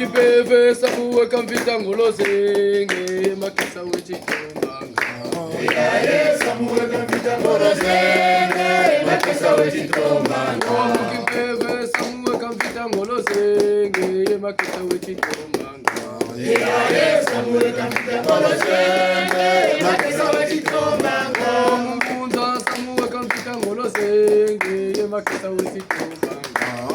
Mukipeve sabuwe kamvita ngolosenge makisa wechitombanga. Yaye sabuwe kamvita ngolosenge makisa wechitombanga. Mukipeve sabuwe kamvita ngolosenge makisa wechitombanga. Yaye sabuwe kamvita ngolosenge makisa wechitombanga. Munza sabuwe kamvita ngolosenge makisa wechitombanga.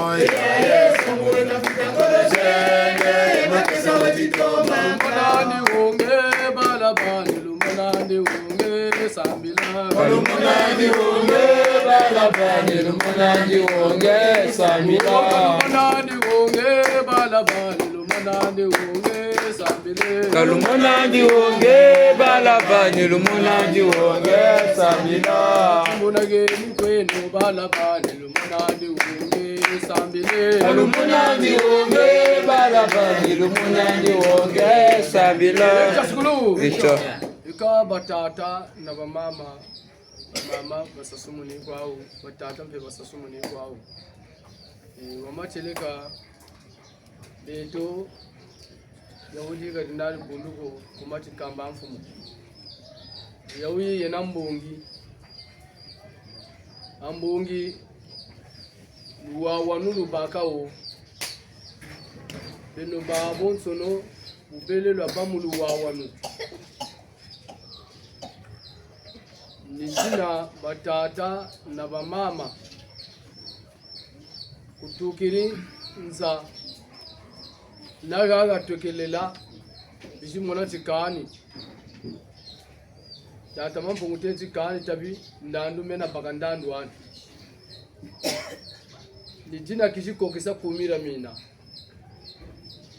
Yaye sabuwe kamvita ngolosenge makisa wechitombanga. Lumanani wonge balabani, lumanani wonge sambila. Lumanani wonge balabani, lumanani wonge sambila. Lumanani wonge balabani, lumanani wonge sambila. Lumanani wonge balabani, lumanani wonge sambila. Munage mkweno balabani, lumanani wonge sambila. Lumanani wonge balabani, lumanani wonge sambila. Kaskulu. Icho. Ika batata na bamama, mama basasumuni kwao, batata mpe basasumuni kwao. Wamacheleka beto yahudi ga dinari bunduko kumati kamba mfumu. Yawi yena ambongi wa wanulu bakao beno ba bonsono ubele lwa bamulu wa wanu nizina batata na bamama kutukiri nza nagaga tokelela bishimona chikani tata mambo ngutezi kani tabi ndandu mena bakandandu wani nijina kishiko kisa kumira mina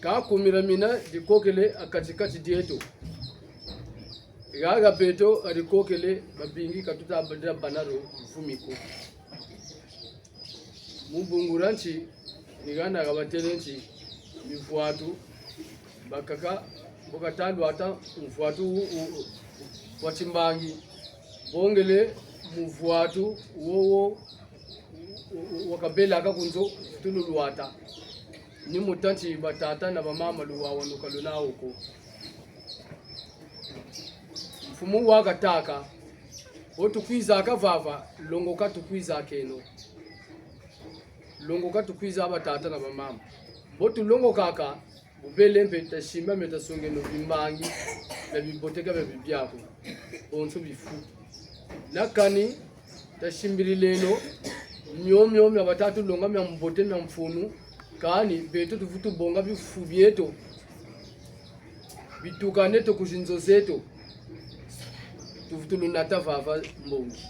ka kumira mina dikokele akatikati dieto gaga beto adikokele babingi katuta abadira banaro mfumiko mubunguranchi nigana gabatelenchi mifuatu bakaka bokatandu ata mfuatu wachimbangi bongele mfuatu wowo wakabela akakunzo tululwata ni mutanti batata na bamama luwawanuka lunauko mfumu wakataka otukwiza akavava longo katukwiza akeno longo katukwiza abatata na bamama botu longo kaka ubelembe tashimba metasongeno bimbangi na biboteka bibyako onso bifu nakani tashimbiri leno nyomyo abatatu longa mya mbote na mfunu kani beto tuvutu bonga bifu byeto bitukane to kushinzo zeto tuvutu lunata vava mbongi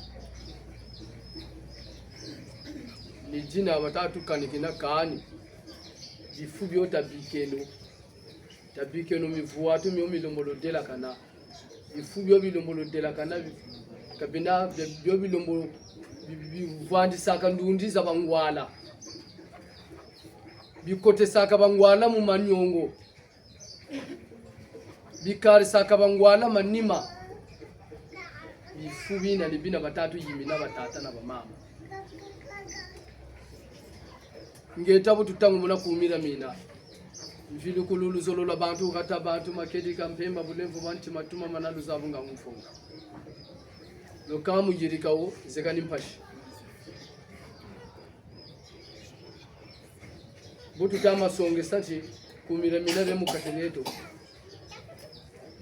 ni jina abatatu kanikina kani bifu byota tabikeno mivuatu myo milombolo dela kana bifu byo bilombolo dela kana kabina byo bilombolo bivandi saka ndundi za bangwala bikote saka bangwala mu manyongo bikari saka bangwala manima bifu bina libina batatu yimina batata na bamama ngetabu tutangu muna kumira mina mfili kululu zolola bantu kata bantu makedi kampemba bulevu banti matuma manalu zavunga mfunga lokamu yirikawo zekani mpashi butu tama songe santi kumira mina remu kateleto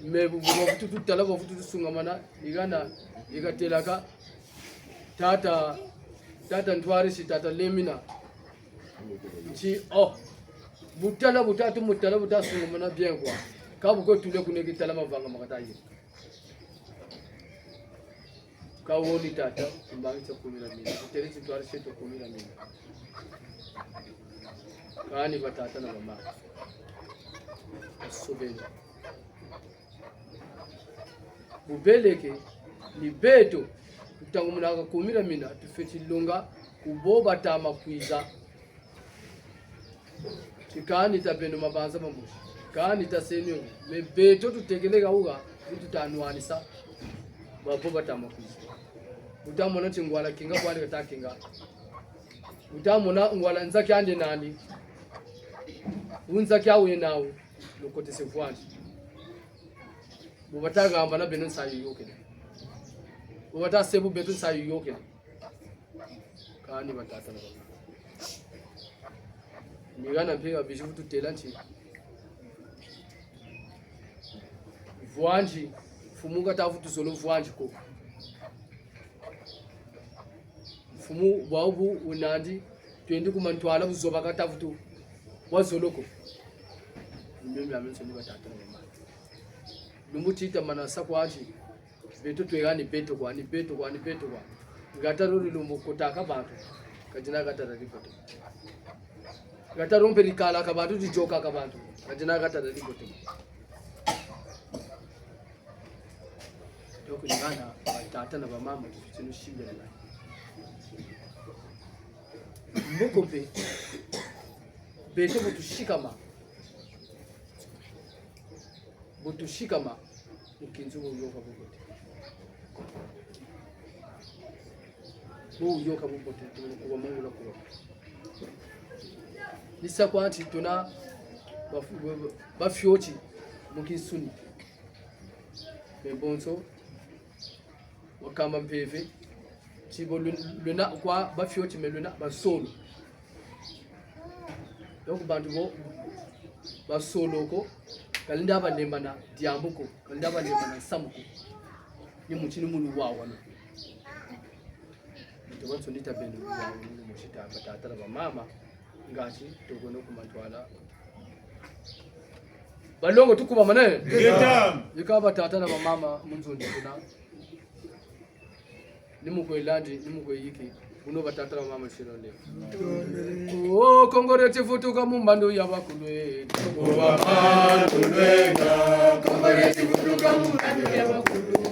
mebu butu tutala butu tusungamana igana igatelaka tata ntwari si tata lemina nchi butala butatu mutala butasungamana bien quoi kabu ko tule kuneki tala mavanga makatayi kawoni tata mbangi cha kumira mina terezi twari seto kumira mina kani batata na mama asobele bubeleke ni beto tutangu munaka kumira mina tufeti longa kuboba tama kwiza kikani tapendo mabanza mamushi kani tasenyo me beto tutegeleka uga tutanwanisa baboba tama kwiza utamona chingwala kinga kwani katakinga utamona ngwala nzaki ande nani unza kyawe nawe lokote se vuanji bubataga ambana benu sayu yoke bubata sebu betu sayu yoke kani batata na nigana pega bishu tutelanchi vuanji fumuga tafutu solo vuanji ko fumu wabu unandi twendi kumantwala uzoba katafutu wazoloko mimi amenso batata na mama lumuchita manasa kwaji beto twegani beto kwa gataruri lumukotaka bantu kajina gatara rikote gatarompe rikala ka bantu dijoka ka bantu kajina gatara rikote doko nyana batata na bamama tsinu shimbela mukope beto butushikama ukinzugo yoka bubote yoka bubote tukuba Mungu la kuba nisa kwanti tuna bafyochi mukisuni bebonso wakamba mpeve chibo luna kwa bafyochi meluna basolo donc bantu bo basolo ko kalinda balembana diambuko kalinda balembana samuko ni muchini mulu wawa no to wanso ndita bendo wawa ni mushita batata ba mama ngachi togono kumantwala balongo tukuba manene getam yikaba tata na mama munzondi kuna nimukwelandi nimukweyiki uno batata ba mama shirole oh kongorete futuka mumbando yabakulwe kuba malulwenga kongorete futuka mumbando yabakulwe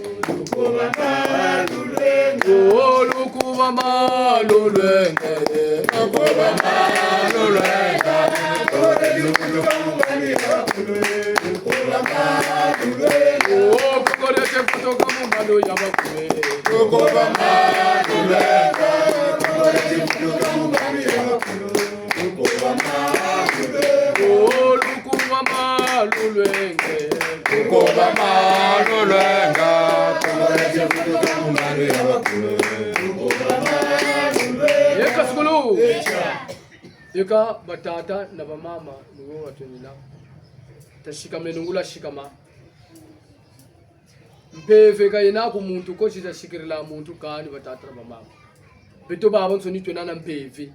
kuba malulwenga oh lukuba malulwenga kuba malulwenga kongorete futuka mumbando yabakulwe kuba malulwenga oh kongorete futuka mumbando yabakulwe kuba malulwenga Yeka batata na bamama niwo watonila tashika menungula shikama mpeve kayina ku muntu ko chitashikirila muntu kani batata na bamama beto babo nsoni twenana mpeve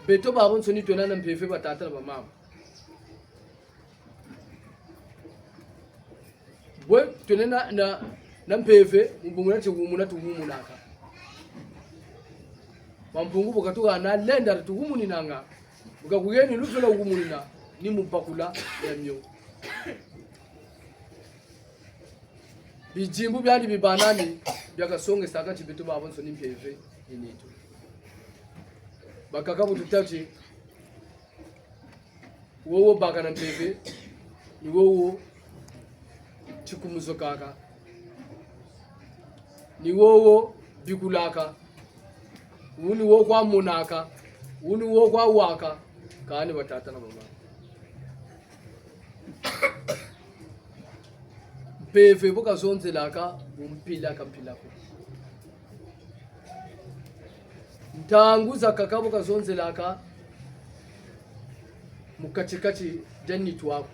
beto babo nsoni twenana mpeve batata na bamama bwe twenana na mpeve mbunguna chigumuna tugumunaka mampungu bukatuka na lenda tugumuni nanga bukakugeni lufela ugumunina ni mupakula ya myo bijimbu byandi bibanani byakasonge saka chibitu babo nsoni mpeve inito bakakabu tutachi wowo baka na mpeve ni wowo chikumuzo kaka ni wowo bikulaka uni wo kwa munaka uni wo kwa waka kani batata na mama peve boka zonze laka umpila kampila ko ntanguza kakabo kazonze laka mukachikachi jani twako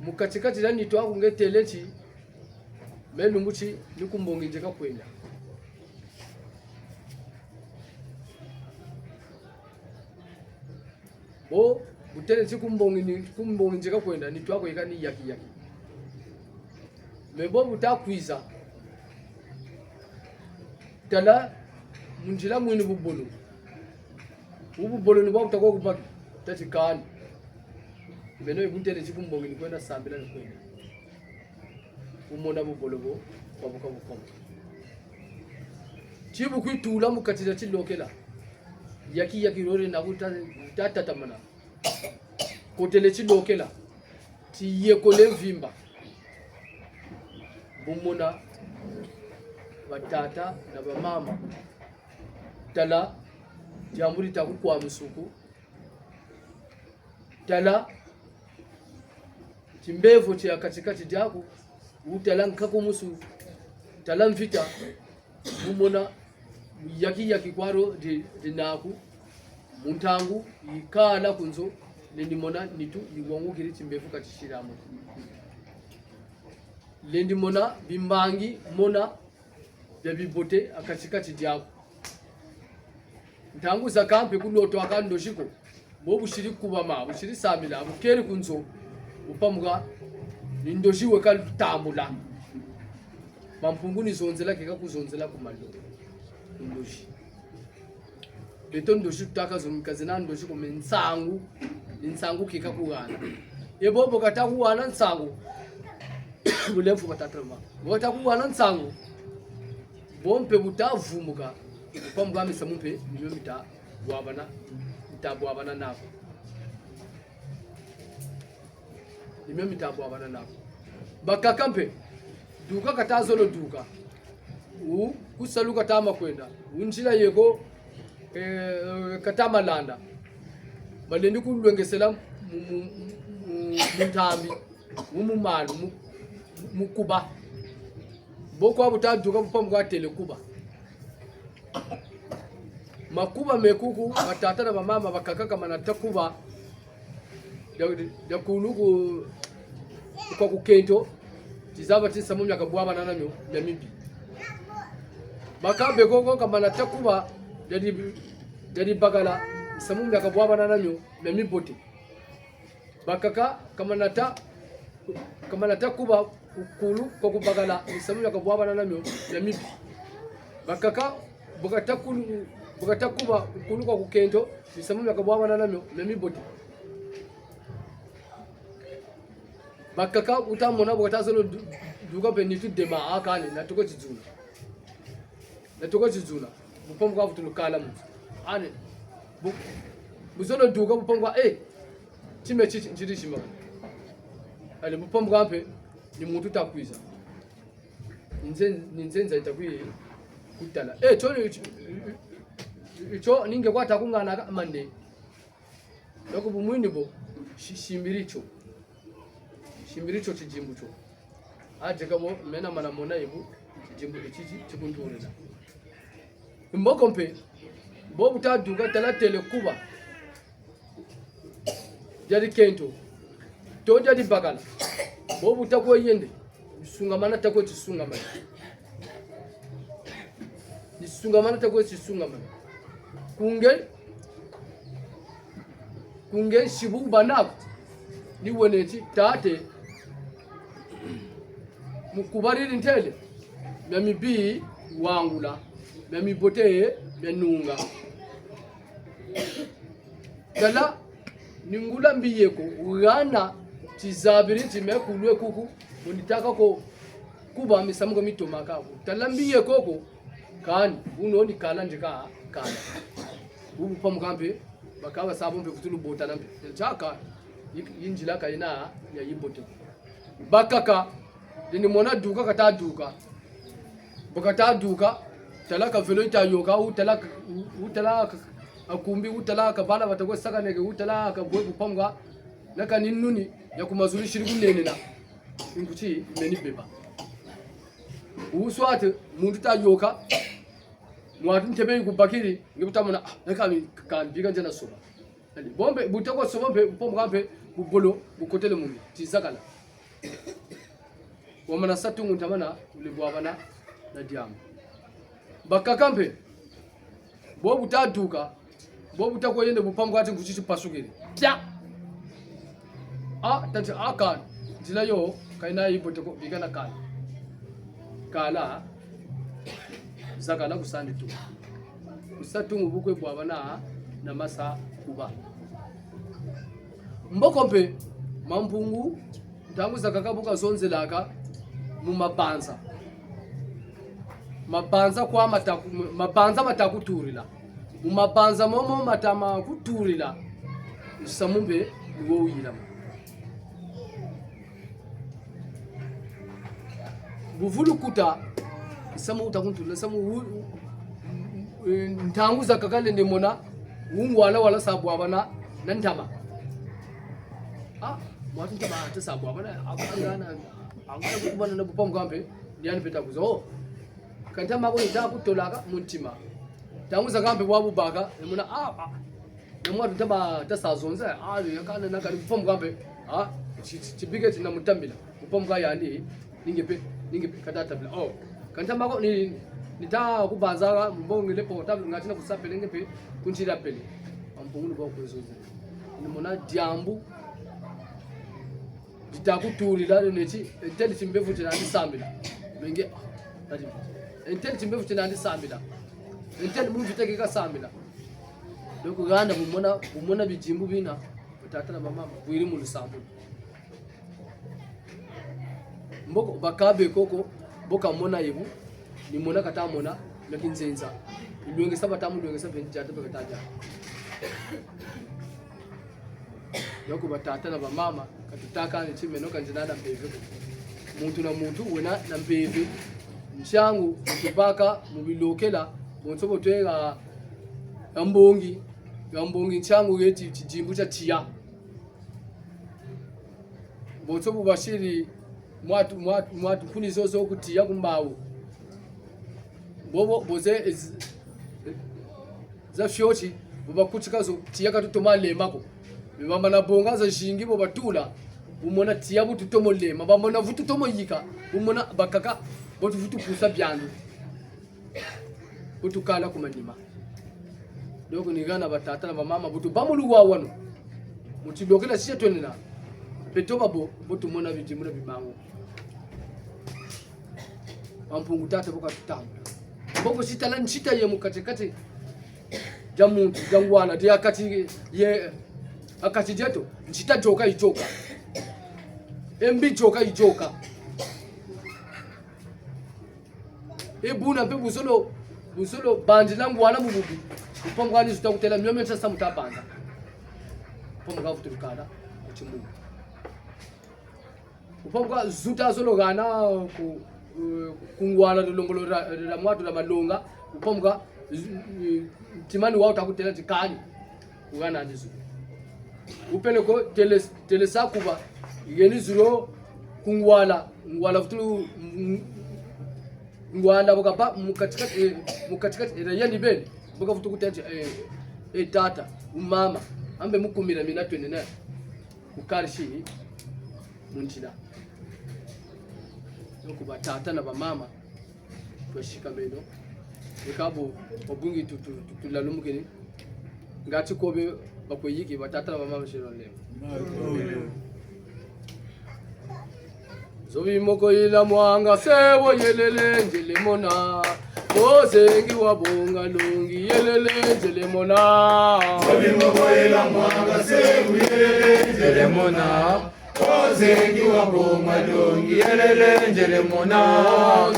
mukachikachi jani twako ngetelechi melunguchi nikumbonginje kakwenda bo utele kumbonginje kakwenda ni twako ikani yaki mebo butakwiza tala munjila mwini bubolo ni bwa utakwa kupaki tachikani meno ibutele chikumbongini kwenda sambila ni kwenda umona bubolobo kwabuka bukomo chibu kwitula mukatira chilokela yaki rore na utatatamana kotele chilokela tiye kole mvimba bumona batata na bamama tala jamburi takukwa musuku tala timbevo cha katikati jako utala nkako musu tala mvita mumona yaki kwaro de naku muntangu ikala kunzo lendimona nitu liwangu kiri timbevo katishiramo lendimona bimbangi mona yabibote akatikati jako ntangu zakampe kuloto akando shiko bo bushiri kubama bushiri samila bukeri kunzo upamuga nindoshi weka tambula mampunguni zonzela keka kuzonzela kumalo ndoshi beto ndoshi tutaka zomikazina ndoshi kumensangu insangu keka kuwana ebobo katakuwana nsangu bulemfu batatrama batakuwana nsangu bompe butavumuka upamuga misamumpe niyo mita wabana mitabu wabana nako nimyo mitabu wabana nako bakakampe duka katazolo duka kusaluka tama kwenda unjila yego katama landa balendi kulwengesela mutambi mumumalo mukuba boko abuta duka pamwa telekuba makuba mekuku batata na mama bakakaka manatakuba ya kuluku kwa kukento tizaba tisa mumya kabwa bana nanyo ya mimbi makabe gogo kama natakuba jadi bagala samumya kabwa bana nanyo ya mibote bakaka kama natakuba kulu kwa kubagala samumya kabwa bana nanyo ya mimbi bakaka bukatakuba kulu kwa kukento samumya kabwa bana nanyo ya mibote bakaka utamona bukatazolo duka benitu dema akane natuko chizuna bupomba kwa futulukala mu ane buzolo duka bupomba chime chiri shima ale bupomba kampe ni muntu takwiza ninzenza itakwi kutala icho ninge kwata kungana mande loko bumwini bo shimbiricho chijimbucho aje kamo mena mana mona ibu chijimbu ichichi chikundurira mbokompe bobu taduka tala telekuba jadi kento to jadi bagala bobu takwo yende sungamana takwo chisungamana takwo chisungamana kunge shibu banako ni woneti tate mukubariri ntele mamibi wangula mamibote menunga dala ningula mbiyeko ugana tizabiri timekulwe kuku unitaka ko kuba misamugo mitoma kabo dala mbiyeko ko kan unoni kala njika kala ubu pamukambe bakawa sabombe kutulu bota nambe chaka yinjila kaina ya yibote bakaka dini mona duka kata duka bakata duka talaka velo itayoka utala akumbi utala kabala batako saka nege utala kabwe kupamga naka ninuni ya kumazuri shiri kunenena inkuchi meni beba uswate muntu tayoka mwatu ntebe kubakiri ngibutamona naka kan biga njana soba bombe butako soba kupamga be bubolo bukotele mumi tizakala wamana satu nguntamana ulibwabana na diamu bakakampe bobu taduka bobu takoyende bupamgo ati nguchichi pasukire tya tati akan dilayo kaina ibote ko bigana kala zakala kusandi tu kusatu ngubukwe bwabana na masa kuba mbokompe mampungu ntangu zakakabuka zonzelaka mumabanza kwa mabanza matakuturila mumabanza momo matama kuturila samumbe niwo uyilama buvulukuta samu utakuntula samu ntangu zakakale ndemona ungwala wala sabu abana nan tama mwatu tama ta sabu abana angana kubana na bupam kampe yani peta kuzo kanta mako ni ta kutolaka muntima tanguza kampe wabu baka muna namwatu tama ta sazonza yakana nakali bupam kampe chibige tina mutambila bupam ka yani ningepe kadata bila kanta mako ni nita kubanza mbongile pota ngatina kusapele ngepe kunchira pele ampungulu kwa kwezoza nimona diambu ditakutulila nechi enteli chimbevu chenandi sambila menge ati enteli chimbevu chenandi sambila enteli mungu vitekeka sambila loko ganda bumona bijimbu bina tata na mama bwiri mu lusambu mboko bakabe koko boka mona yibu ni mona kata mona lakinzenza ilwenge sabatamu ilwenge sabenjata bakataja yoko batata na bamama katutaka ni chimeno kanjinada mpeve muntu na muntu wena na mpeve nchangu mtubaka mubilokela mutsobo twega ambongi nchangu yeti chijimbu cha tia mutsobo bashiri mwatu kuni zozo kutia kumbawu bobo boze za fyochi boba kuchikazo tia katutoma lemako bimama na bonga za shingi boba tula umona tia butu tomo lema bamona vutu tomo yika umona bakaka botu vutu kusa byandu butu kala kumanima doko nigana batata na bamama butu bamulu wawano mutibokela siya tonena peto babo botu mona bijimuna bibango ampungu tata boka tutamu boko sitala nchita ye mukatekate jamuntu jangwana dia akati ye akati jeto nchita joka ijoka embi joka ijoka ebuna pe busolo bandi langu wana mububi upongwani zitakutela myome sasa mutabanda pomga futukana uchimu upongwa zuta zolo gana ku kungwala lolongolo la mwatu la malonga upomga timani wao takutela tikani ugana ndizo upeleko tele sakuba igeni zuro kungwala futulu ngwala bokapa mukatikati rayani beni boka futu kutaje tata umama ambe mukumira mina twene na ukarishi munjira yoko batata na bamama twashika meno ekabo obungi tulalumukeni ngati kobe bakoyiki batata na bamama shiro leo zobi moko ila mwanga sebo yelele njele mona ozengi wabonga lungi yelele njele mona zobi moko ila mwanga sebo yelele njele mona ozengi wabonga lungi yelele njele mona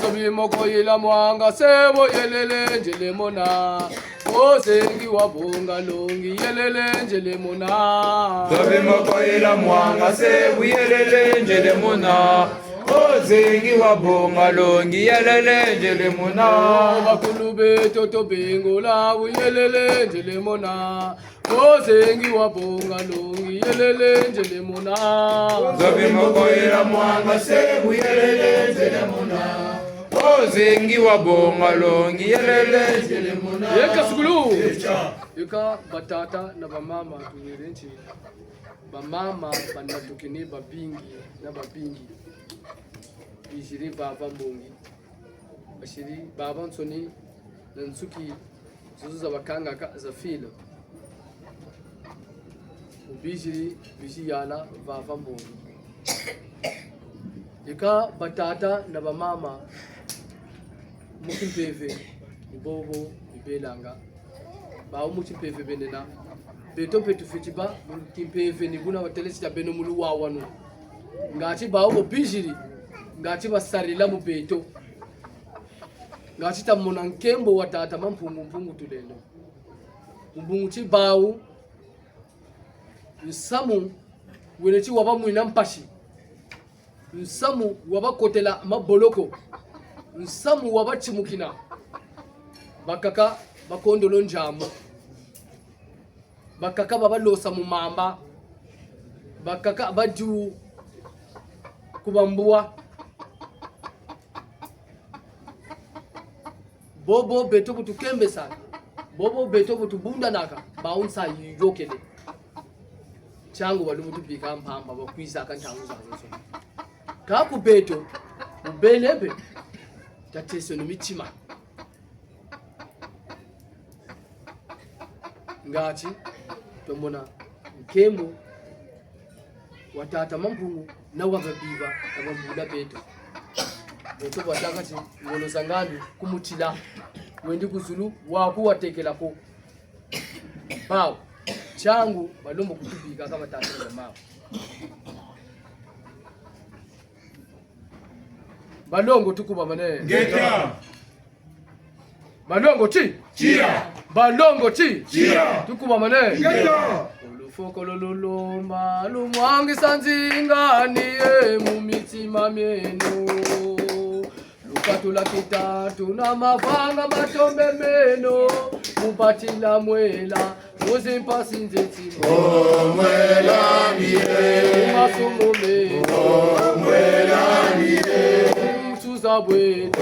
zobi moko ila mwanga sebo yelele njele mona ozengi wabonga lungi yelele njele mona zobi moko ila mwanga sebo yelele njele mona ozengi wabonga longi yelele njele mona bakulu beto to bengola yelele njele mona ozengi wabonga longi yelele njele mona zobi moko ila mwanga sebu yelele njele mona ozengi wabonga longi yelele njele mona yeka sukulu yeka batata na bamama tuwerenchi bamama banatukini babingi na babingi bishiri baba mbongi bashiri baba nsoni nansuki zuzu za bakanga za filo ubishiri bishiyala baba mbongi ika batata na bamama mukimpeve ibobo ibelanga bawo mukimpeve benena beto petu fitiba mukimpeve nibuna watelesita beno mulu wawanu ngati bawo bishiri ngati basarila mu beto ngati tamona nkembo watata mampungu tulelo mbungu chibawu nsamu wenechi waba mwina mpashi nsamu waba kotela maboloko nsamu waba chimukina bakaka bakondolo njamo bakaka babalosa mu mamba bakaka baju kubambua bobo beto butu kembe sana bobo beto butu bunda naka baunsa yokele changu balubutu bika mpamba bakwisa kantangu zazo kaku beto ubelebe tateso n'imitima ngati tombona nkembo watata mampungu na wagabiba abambuda beto beto batakati ngono zangandu kumutila wendi kuzulu wakuwatekela ko bawo changu balombo kutubika kama tata na mama balongo tukuba mane Geta balongo chi chia balongo chi chia tukuba mane Geta olufoko lololomba lumwangi sanzingani mumitima myenu lukatula kitatu na mavanga matombe meno mupatila mwela muzimpasi nzetimo mwela niye masumo meno mwela niye msuza bwetu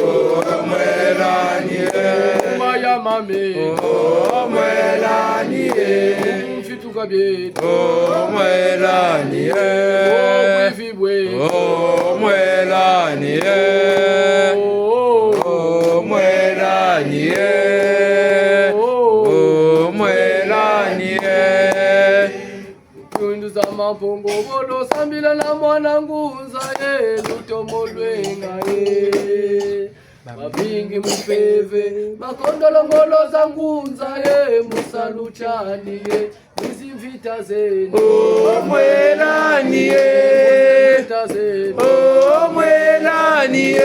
mwela niye maya mame mwela niye mfituka byetu mwela niye mwivi bwetu mwela niye mwela niye Mampongo bolo sambila na mwana ngunza lutomo lwenga mabingi mupeve makondolongolo za ngunza musaluchani nizimvita zenu mwelani mvita zenu mwelani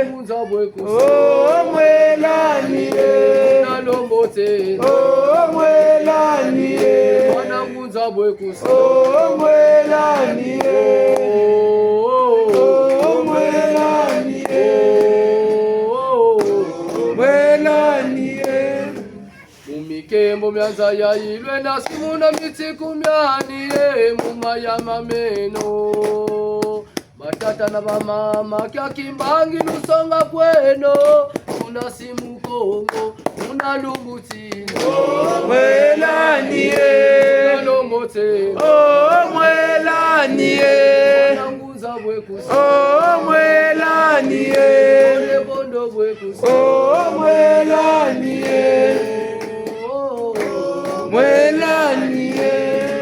ngunza bwekusa mwelani nalombo zenu mwelani ngunza bwekusa mwelani mwelani mwelani mumikembo myanza yayilwe nasimuna mitsiku myani mumayama meno batata na bamama kyakimbangi lusonga kweno unasimukongo unalumbutsino mwelani mwelani nanguza bwekusa mwelani bondo bwekusa mwelani mwelani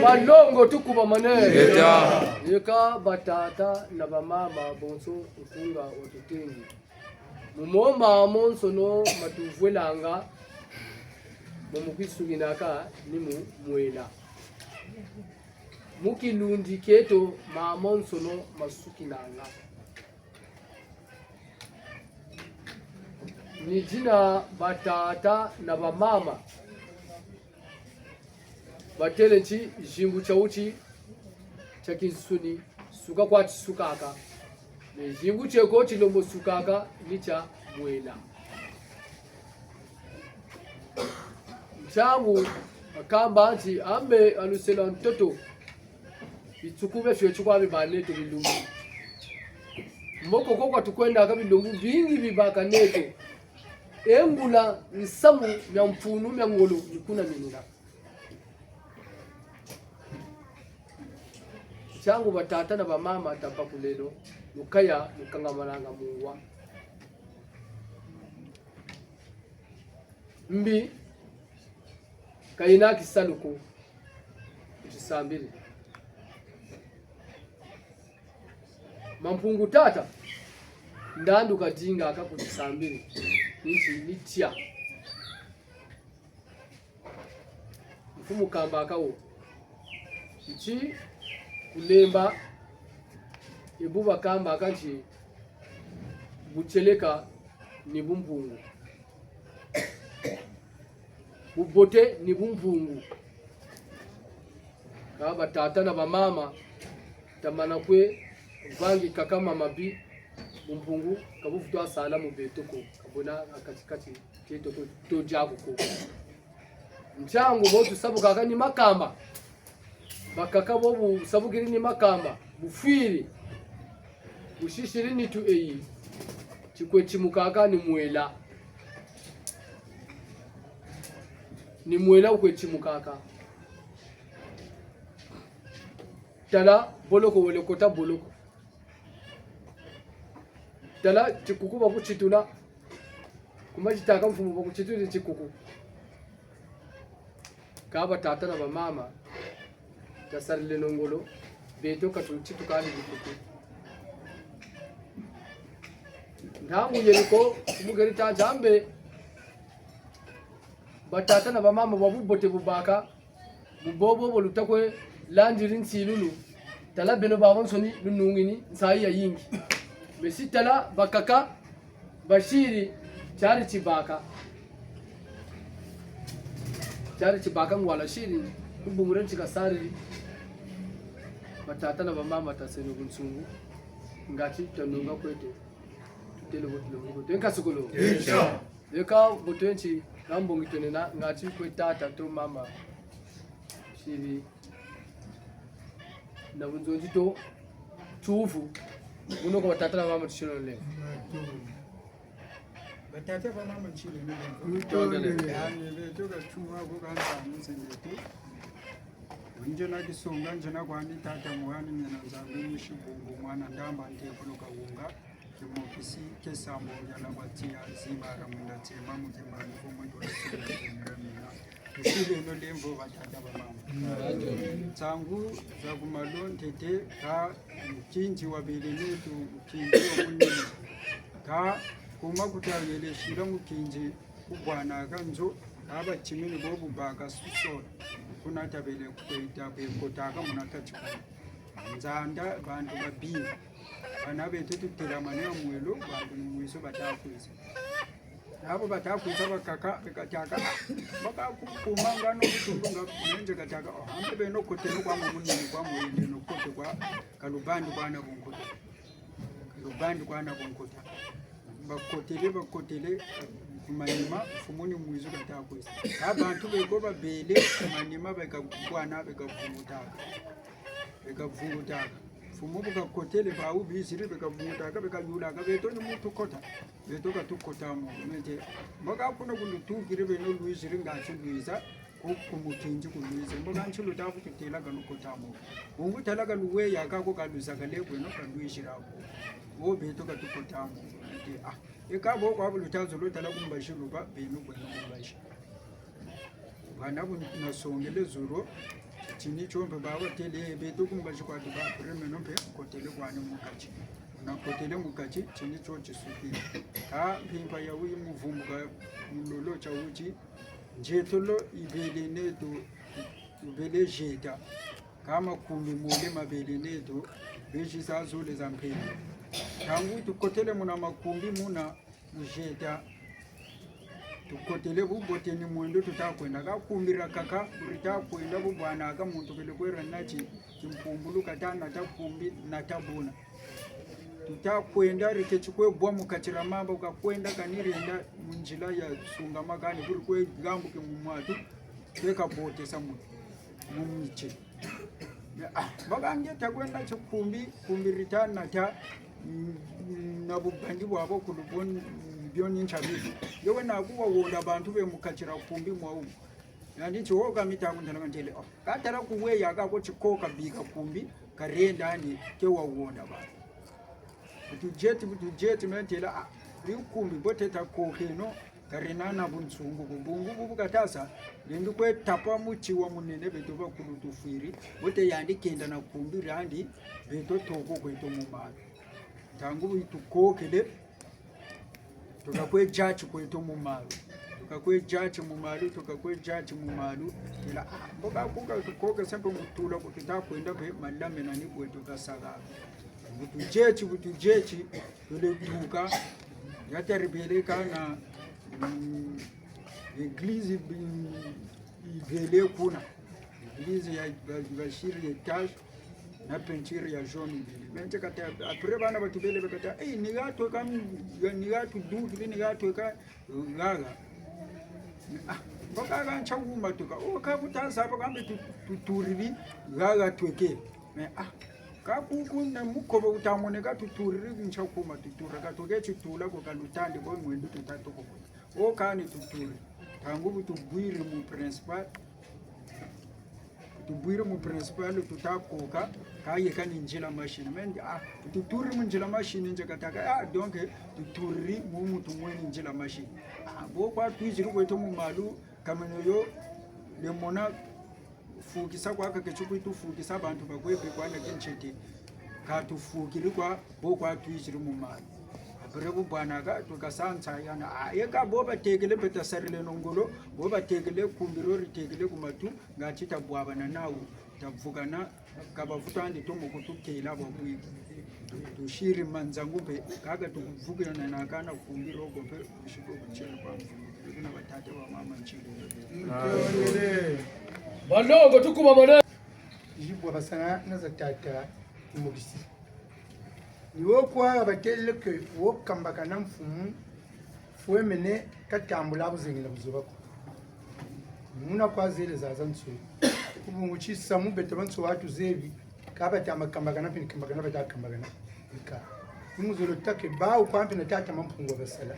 balongo tukuba mane Geta yeka batata na bamama bonso ufunga watutengi mumoma monsono matuvwelanga mumukisuginaka ni mwela mukilundi keto mamonsono masukinanga ni jina batata na bamama batele nchi jingu chauchi chakinsuni suka kwa chisukaka ni jingu cheko chilombo sukaka ni cha mwela changu akamba nti ambe alusela mtoto bitsukube fyo chukwa bibaneto bilungu mboko kokwa tukwenda akabilungu bingi bibaka neto engula nsamu mya mpunu mya ngolo nikuna minira changu batata na bamama tapakulelo nukaya nukangamalanga muwa mbi kaina kisaluko chisambili mampungu tata ndandu kadinga akakutisambili nchi nitia mfumu kamba akawo ichi kulemba ibuba kamba akanchi bucheleka ni bumpungu bubote ni bumpungu kaba tata na bamama tamana kwe vangi kakama mabi bumpungu kabufutwa sana mu betoko kabona akatikati keto to jago ko mchango botu sabu kaka ni makamba bakaka bobu sabu kiri ni makamba bufiri bushishirini tu eyi chikwe chimukaka ni mwela ukwe chimukaka tala boloko wole kota boloko tala chikuku bakuchitula kumachitaka mfumu bakuchitula chikuku kaba tata na bamama tasarile nongolo beto katuchitukani bikuku ntangu yeriko umugeri tanjambe batata na bamama babubote bubaka bubobo bolutakwe lanjirin silulu tala beno babon soni lunungini nsai ya yingi besi tala bakaka bashiri chari chibaka ngwala shiri kubumuren chikasari batata na bamama taseno kunsungu ngati tanunga kwete tutele botlo tenka sukolo deka botenchi ngambongi tonena ngati kwetata to mama shiri na bunzonji to chufu uno ko batata na mama tshilo le batata ba mama tshilo le yani le to ga chuma go ga ntsani sendetu nje na kisonga nje na kwani tata muhani mina nzangu mishibungu mwana ndamba ndiye kuloka unga kimofisi kesambo yana batia zimara munda tema mutemani ko mwe mina usile no lembo batata ba mama tsangu za kumalo ntete ka mkinji wa belenetu mkinji wa munene ka kuma kutayele shira mkinji kubwana kanzo aba chimini bobu baka suso kuna tabele kuita be kotaka munatachiko nzanda bantu babiri bana betu tuteramanya mwelo bantu mwiso batakwisa abo batakwisa bakaka bekataka bakakumanga no kutulunga nje kataka hambe beno koteno kwa munene kwa mwende no kote kwa kalubandi kwana bunkuta kalubandi kwana bunkuta bakotele kumanyima fumuni mwizo katakwisa abantu bego babele kumanyima bekakwana bekavungutaka fumu bukakotele bawu bisiri bekavungutaka bekanyulaka beto ni mutu kota beto katukota mu mente mboga kuno kundutukire beno luisiri ngachi luisa kumukinji kuluisa mboga nchilo tafu kitela kanukota mu ungu talaga luwe yakako kalusa kale kweno kaluishirako wo beto katukota mu mente ekabo kwa bulutazo lotala kumbashiruba benu kweno kumbashi bana bunasongele zuro chini chombe baba tele beto kumbashi kwa duba premeno pe kotele kwani mukachi na kotele mukachi chini chochi suki pimpa ya uyi muvumuka mulolo cha uchi jetolo ibele neto ibele jeta kama kumi mole mabele neto beji zazole zampeni tangu tukotele muna makumbi muna jeta tukotele bubote ni mwendo tutakwenda kakumbira kaka tutakwenda bubwana aka muntu kele kwera nachi kimpumbulu katana takumbi na tabuna tutakwenda rikechukwe bwa mukachira mamba ukakwenda kanirenda munjila ya sunga magani kuri kwe gambu ke mumwatu teka bote samu mumiche bagange takwenda kumbi ritana ta na bubandi bwabo kulubon byoni nchabibi yewe nakuwa wona bantu be mukachira kumbi mwawu yani chiwoga mitangu ndalangantele katara kuwe yaga ko chikoka bika kumbi karenda ni kewa wona ba butujeti mentela kumbi boteta kokeno karena na bunsungu bungu bukatasa lindu kwe tapa muchiwa munene beto bakulutufiri bote yandi kenda na kumbi randi beto toko kweto mumana tangu bitukokele tukakwe jachi kwetu mumalu tukakwe jachi mumalu ila mboga kuka tukoke sempe mutula kutita kwenda be malame na ni kwetu kasaga butujechi tule tuka yataribeleka na eglise ibele kuna eglise ya bashiri etage na peinture ya jaune bile benje kata après bana batubele bekata nigato kam nigato du nigato ka gaga bakaga nchanguma tuka okabutanza bakambe tuturiri gaga tweke me kakukuna mukoba utamoneka tuturiri nchakuma tutura katoke chitula ko kalutande ko mwendu tutatu ko okani tuturi tangu tubwire mu principal tutakoka kaye kani njila machine mendi tuturi mu njila machine nje kataka donc tuturi mu mutu mweni njila machine bo kwa twijiri ko to mu malu kameno yo le mona fukisa kwa kakechuku tufukisa abantu bakwebe kwana kinchete ka tufukiri kwa bo kwa twijiri mu malu abrebo bwana ka tukasantsa yana yeka bo batekele betasarile nongolo bo batekele kumbiro ritekele kumatu ngachita bwabana nawo tavugana kabavutande to mukutukela bobwi tushiri manzangu pe kaga tukuvugana nakana kumbiro ko pe shiko kuchela kwa kuna batate wa mama nchini balongo tukuba mane jibwa basana naza tata umugisi niwo kwa batelle ke wo kambaka na mfumu fuemene katambula abuzengela buzobako muna kwa zile zaza ntsu kubunguchi samu bete bantu watu zebi kaba tama kambaka na pin kambaka na bata kambaka na ika imuzolo take bawo kwa mpina tata mampungo basala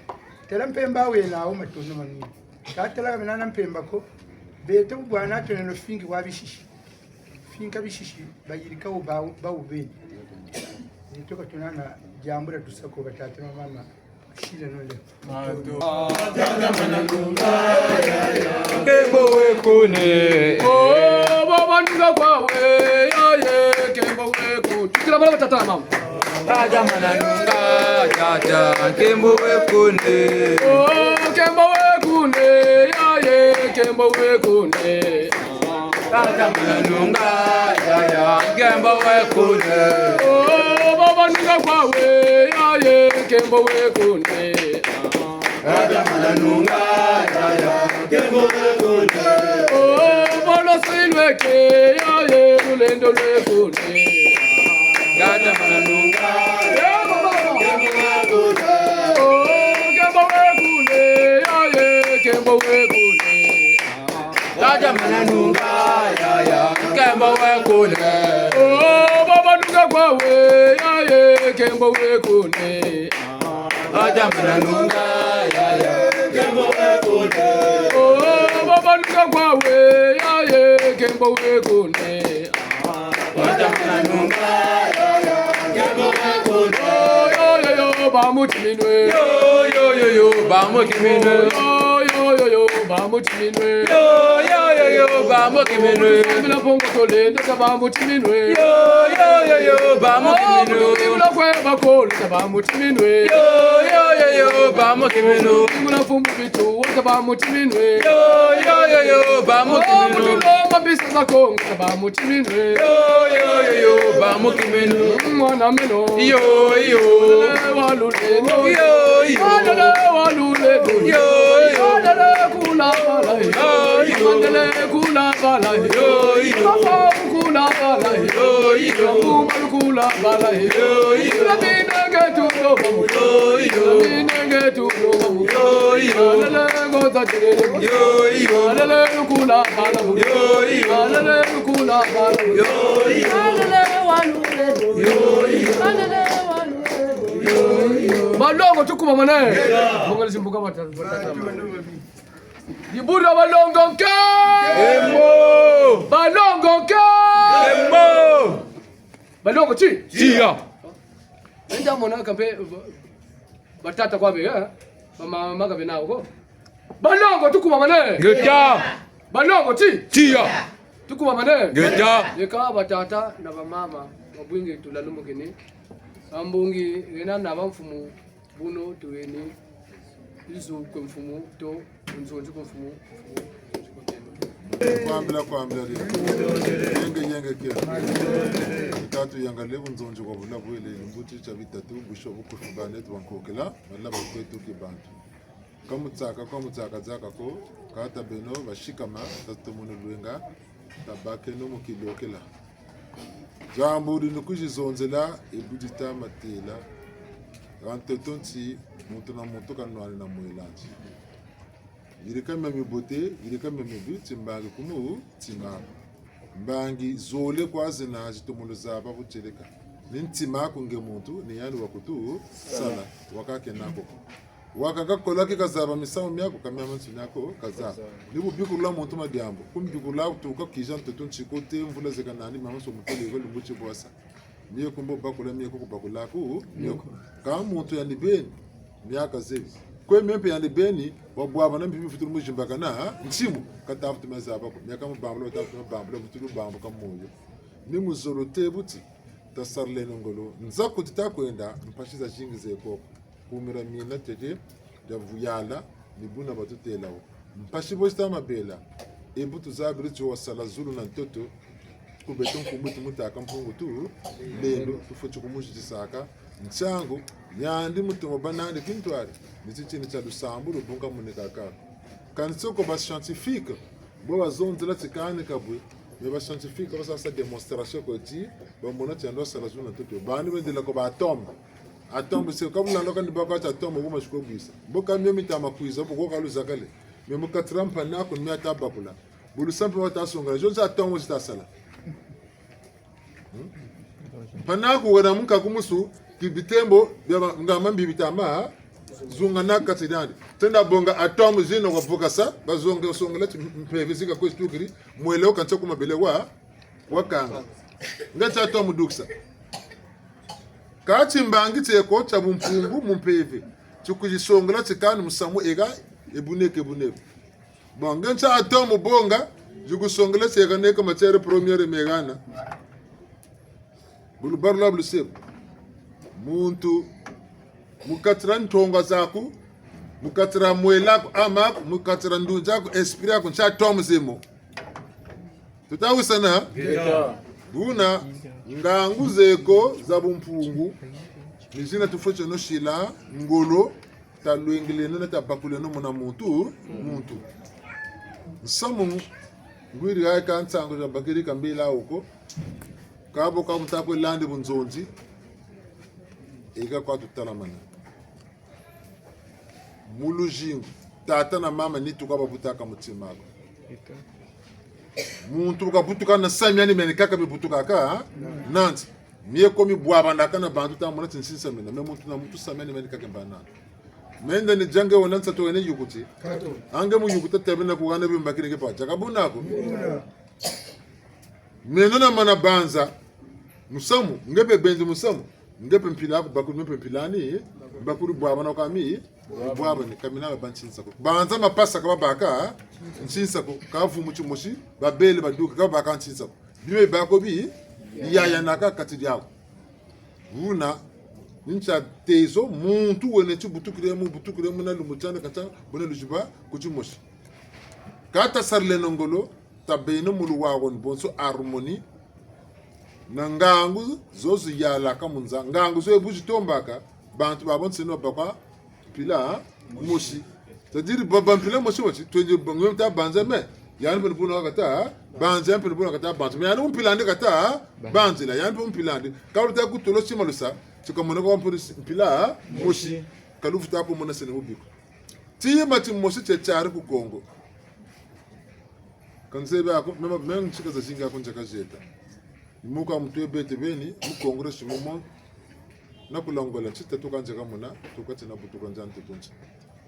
telempemba we nawo matono manu katela mina mpemba ko bete bwana tonelo fingi wabishishi finka bishishi bayirika bawo beni nitoka tunana jambura tusako batatu mama shile nole Kembo wekune baba nduga kwawe yaye kembo weku tukira bala batata mama Raja mananunga jaja kembo wekune kembo wekune yaye kembo wekune Raja mananunga jaja kembo wekune baba nduga kwawe yaye kembo wekune Raja mananunga jaja kembo wekune bolo silweke yaye lulendo lwekune Raja mananunga kembo wekune Raja mananunga jaja kembo wekune baba nduga kwawe yaye kembo wekune Raja mananunga jaja kembo wekune baba nduga kwawe yaye kembo wekune Raja mananunga jaja kembo wekune yo bamuchiminwe yo bamukiminwe yo bamuchiminwe yo bamukiminwe bila pongo tolendo bamuchiminwe yo bamukiminwe bila kweba kolo bamuchiminwe yo bamukiminwe bila fumbu bitu bamuchiminwe yo bamukiminwe loma bisa za kongo bamuchiminwe yo bamukiminwe mwana meno yo walulendo yo walulendo yo kula bala kula bala kula bala kula bala binenge tu go za kula bala kula balongo tukuba manaye bongali simbuka batatu Yibura balongo ke Embo balongo ke Embo balongo chi Tia enda mona kampe batata kwabe mama magabe nawo ko balongo tukuba manaye Geta balongo chi Tia tukuba manaye Geta yeka batata na bamama mabwinge tulalumukeni ambungi gena nabamfumu buno tuweni izo kumfumu to unzonje kumfumu kwambila yenge kia tatu yanga lebu nzonje kwa bula bwele mbuti cha bitatu busho bukufubane twankokela balla bakwetu kibantu kamutsaka zaka ko kata beno bashikama tatumono lwenga tabake no mukilokela jambo dinukujizonzela ebudita matela rantetonti mutu na mutu kanwani na muelanji yirika memi bote yirika memi bi timbangi kumu timako mbangi zole kwazi na jitomolo zaba bucheleka nintimako nge muntu ni yani wakutu sala wakake nako wakaka kolaki kazaba misamo myako kamya mansu nyako kazaba nibu bikula muntu madiambo kumbikula tuka kijan tutun chikote mvula zeka nani mamanso mutole ko lumbuchi bosa miye kumbo bakula miye bakula ku nyoko ka muntu yani beni myaka zebi kwe mempe yani beni wabwaba na mbibi futuru mujimbaka na nchimu katafutu mazaba ko myaka mabambulo tafutu mabambulo futuru bambu kamoyo ni muzoro tebuti tasarle nongolo nzako titakwenda mpashiza jingi zeko kumira mina tete da vuyala ni buna batutelawo mpashi bosta mabela ebutu zabiri jo sala zulu na toto kubeton kumutu mutaka mpungu tu lendo tufuchu kumushi tisaka nchango yandi mutongo banande kintwari nitichini cha lusambu rubunga munikaka kansoko ba scientifique bo bazonzela tikane kabwe mais ba scientifique ba sa démonstration ko ti ba mona tiando sala zulu na toto bani bendela ko ba atome c'est comme la loka ni baka atome ko mashiko bwisa boka mimi tama kuiza boko kaluza kale mimi ka trampa na ko mi atabakula bulu sample wata songa jo za atome zita sala panako wana munka kumusu kibitembo ngama mbibitama zunga na katidandi tenda bonga atome zino ko bokasa bazonga songa lati mpevizika ko stukiri mweleo kancha kuma bele wakanga ngata atome duksa kati mbangi teko chabu mpungu mumpeve chukujisongela tsikani musamu ega ebuneke bonga ncha atomo bonga jugusongela tseka neka machere premiere megana bulu barla bulu sep muntu mukatra ntonga zaku mukatra mwelako amaku mukatra ndunjaku esprit yako ncha atomo zemo tutawisana buna ngangu zeko za bumpungu nizina tufoche no shila ngolo talwengile no tabakule no mona muntu nsamu ngwiri ga kantango za bakiri kambila uko kabo ka mutako lande bunzonzi ega kwa tutalamana mulujingu tata na mama ni tukaba butaka mutimako muntu kabutuka na samyani meni kaka bibutuka ka nanti miye komi bwaba ndaka na bantu ta mona tinsinsa mena me muntu na muntu samyani meni kaka bana menda ni jange wona tsato ene yukuti ange mu yukuta tebena ku gane bimbakire ke pacha kabuna ko mena na mana banza musamu ngebe benzi musamu ngebe mpila ko bakuru mpe mpilani bakuru bwaba na kami bwaba ni kamina bansinsa ko banza mapasa ka baka nsinsa ko kavu muchumushi babele baduka ka baka nsinsa ko bibe bako bi yaya naka katidi yako una ncha tezo muntu wene butukire mu na lumuchana kata bona lujiba kuchumushi kata sarle nongolo tabeno mulu wagon bonso harmonie na ngangu zozu yala kamunza ngangu zo ebuji tombaka bantu babonse no bakwa pila moshi c'est-à-dire pila moshi moshi twenje ngwe ta banza me yani pele puna kata banza pele puna kata banza me yani mpilande kata banza la yani mpilande kawta kutolo simalusa tukamona ko pila moshi kalufuta ko mona sene ubiko tiye mati moshi chechare ku Kongo kanzebe ako mema nchika za singa kunja kajeta muka mtu ebete beni mu congress mu na kulangola chita tukanje kamuna tukati na butuka njante tunchi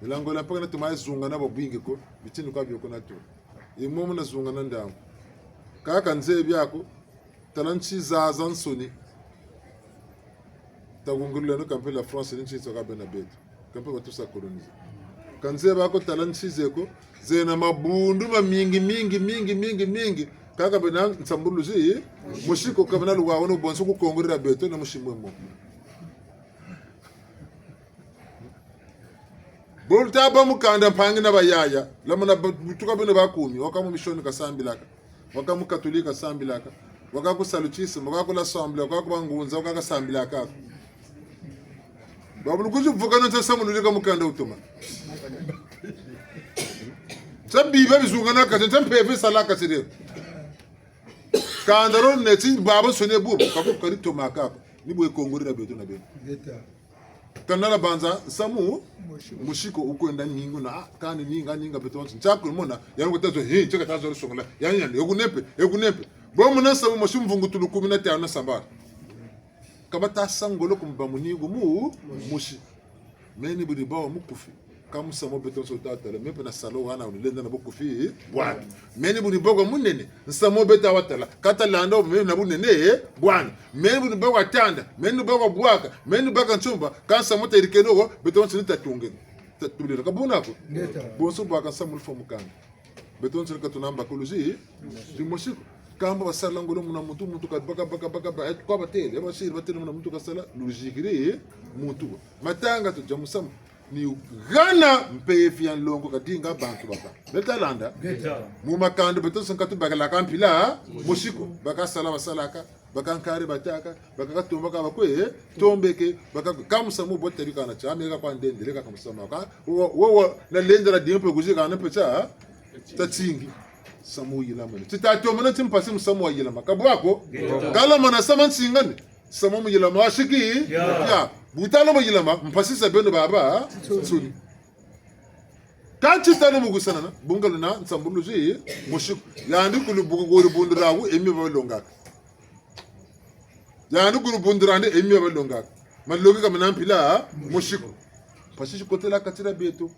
milangola mpaka na tumaye zunga na babwinge ko bitini kwa byoko na tu imomo na zunga na ndamu kaka nze byako talanchi za zansoni tagungulula no kampe la France ni chito ka bena beto kampe batusa colonize kanze bako talanchi zeko zena mabundu ma mingi kaka bena nsambuluzi mushiko kabana luwa wono bonso ku kongorera beto na mushimwe mo bolta ba mukanda mpangi na bayaya lamana butuka bene bakumi wakamu mishoni kasambilaka wakamu katolika sambilaka wakaku saluchisi wakaku la samble wakaku bangunza wakaku sambilaka babulu kuju vukana tsasamu lulika mukanda utuma sabi ba bizungana ka tsampeve salaka tsire kandaron neti baba sone bubu kaku kari tomaka ni boy kongorera beto na beto kanala banza samu mushiko ukwenda ningu na kani ninga betonzi nchako mona yango tazo he cheka tazo songola yanya yogunepe bo mona samu mashumvungu tulu 15 na sambara kabata sangolo kumba munigo mu mushi meni budi bawo mukufi kamu samo beton so tatala mepe na salo wana ulenda na bokufi bwana meni budi bogo munene nsamo beta watala kata lando meni na bunene bwana meni budi bogo atanda meni bogo bwaka meni baka nchumba kansa mota irikeno beton so tatunge tatulira kabuna ko bonso bwaka samu fomu kan beton so katunamba kuluzi dimoshiko kamba basala ngolo muna mutu baka kwa batele abashiri batele muna mutu kasala lujigiri mutu matanga to jamusam ni gana mpefi ya longo kadinga bantu baba betalanda mu makando beto sankatu bagala kampila mushiko baka sala basalaka baka nkare bataka baka katumba ka bakwe tombeke baka kamusamu boteri kana chame ka kwandendele ka kamusama ka wo na lendera dimpe kuzika na pecha tatsingi samu yilama titato mana timpasi musamu yilama kabwako kala mana samansingane samu yilama washiki ya butalo yilama mpasi sabeno baba suni kanchi tano mugusana na bungalo na nsambuluji mushuk yandi kulu bugori bundirawu emi balonga yandi kulu bundirande emi balonga malogi kamana mpila mushik pasi kotela katira beto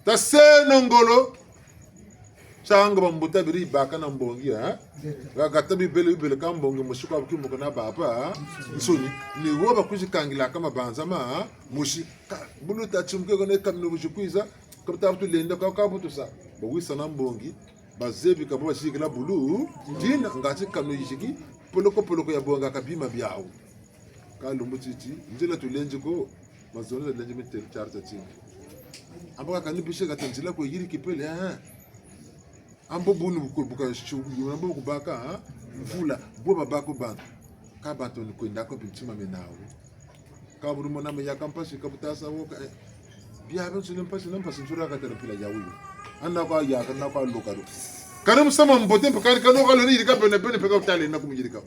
taseno ngolo changa bambuta biri baka na mbongi ha gata bibele ka mbongi mushiko abuki mukona baba nsoni ni woba kujikangila kama banza ma mushi bulu tachumke kone kamno bujikwiza kapta butu lenda ka butu sa bawisa na mbongi bazebi ka baba shikila bulu dina ngati kamno yishiki poloko ya bonga kabima byao kalumbu chichi njela tulenjiko mazona lenje mitel charta chini ambaka kanibishe gatanjila ko yiri kipele ha ambo bunu buka shugu ambo kubaka mvula bo babako bantu ka bato ni kwenda ko bitima menawo ka buru mona me yakampasi ka butasa woka bia ba sulim pasi nam pasi jura ka terapila yawu anda ko ya kana ko lokado kanam sama mbote pe kan kano kalo ni ka bene pe ka utale na kumjiri ka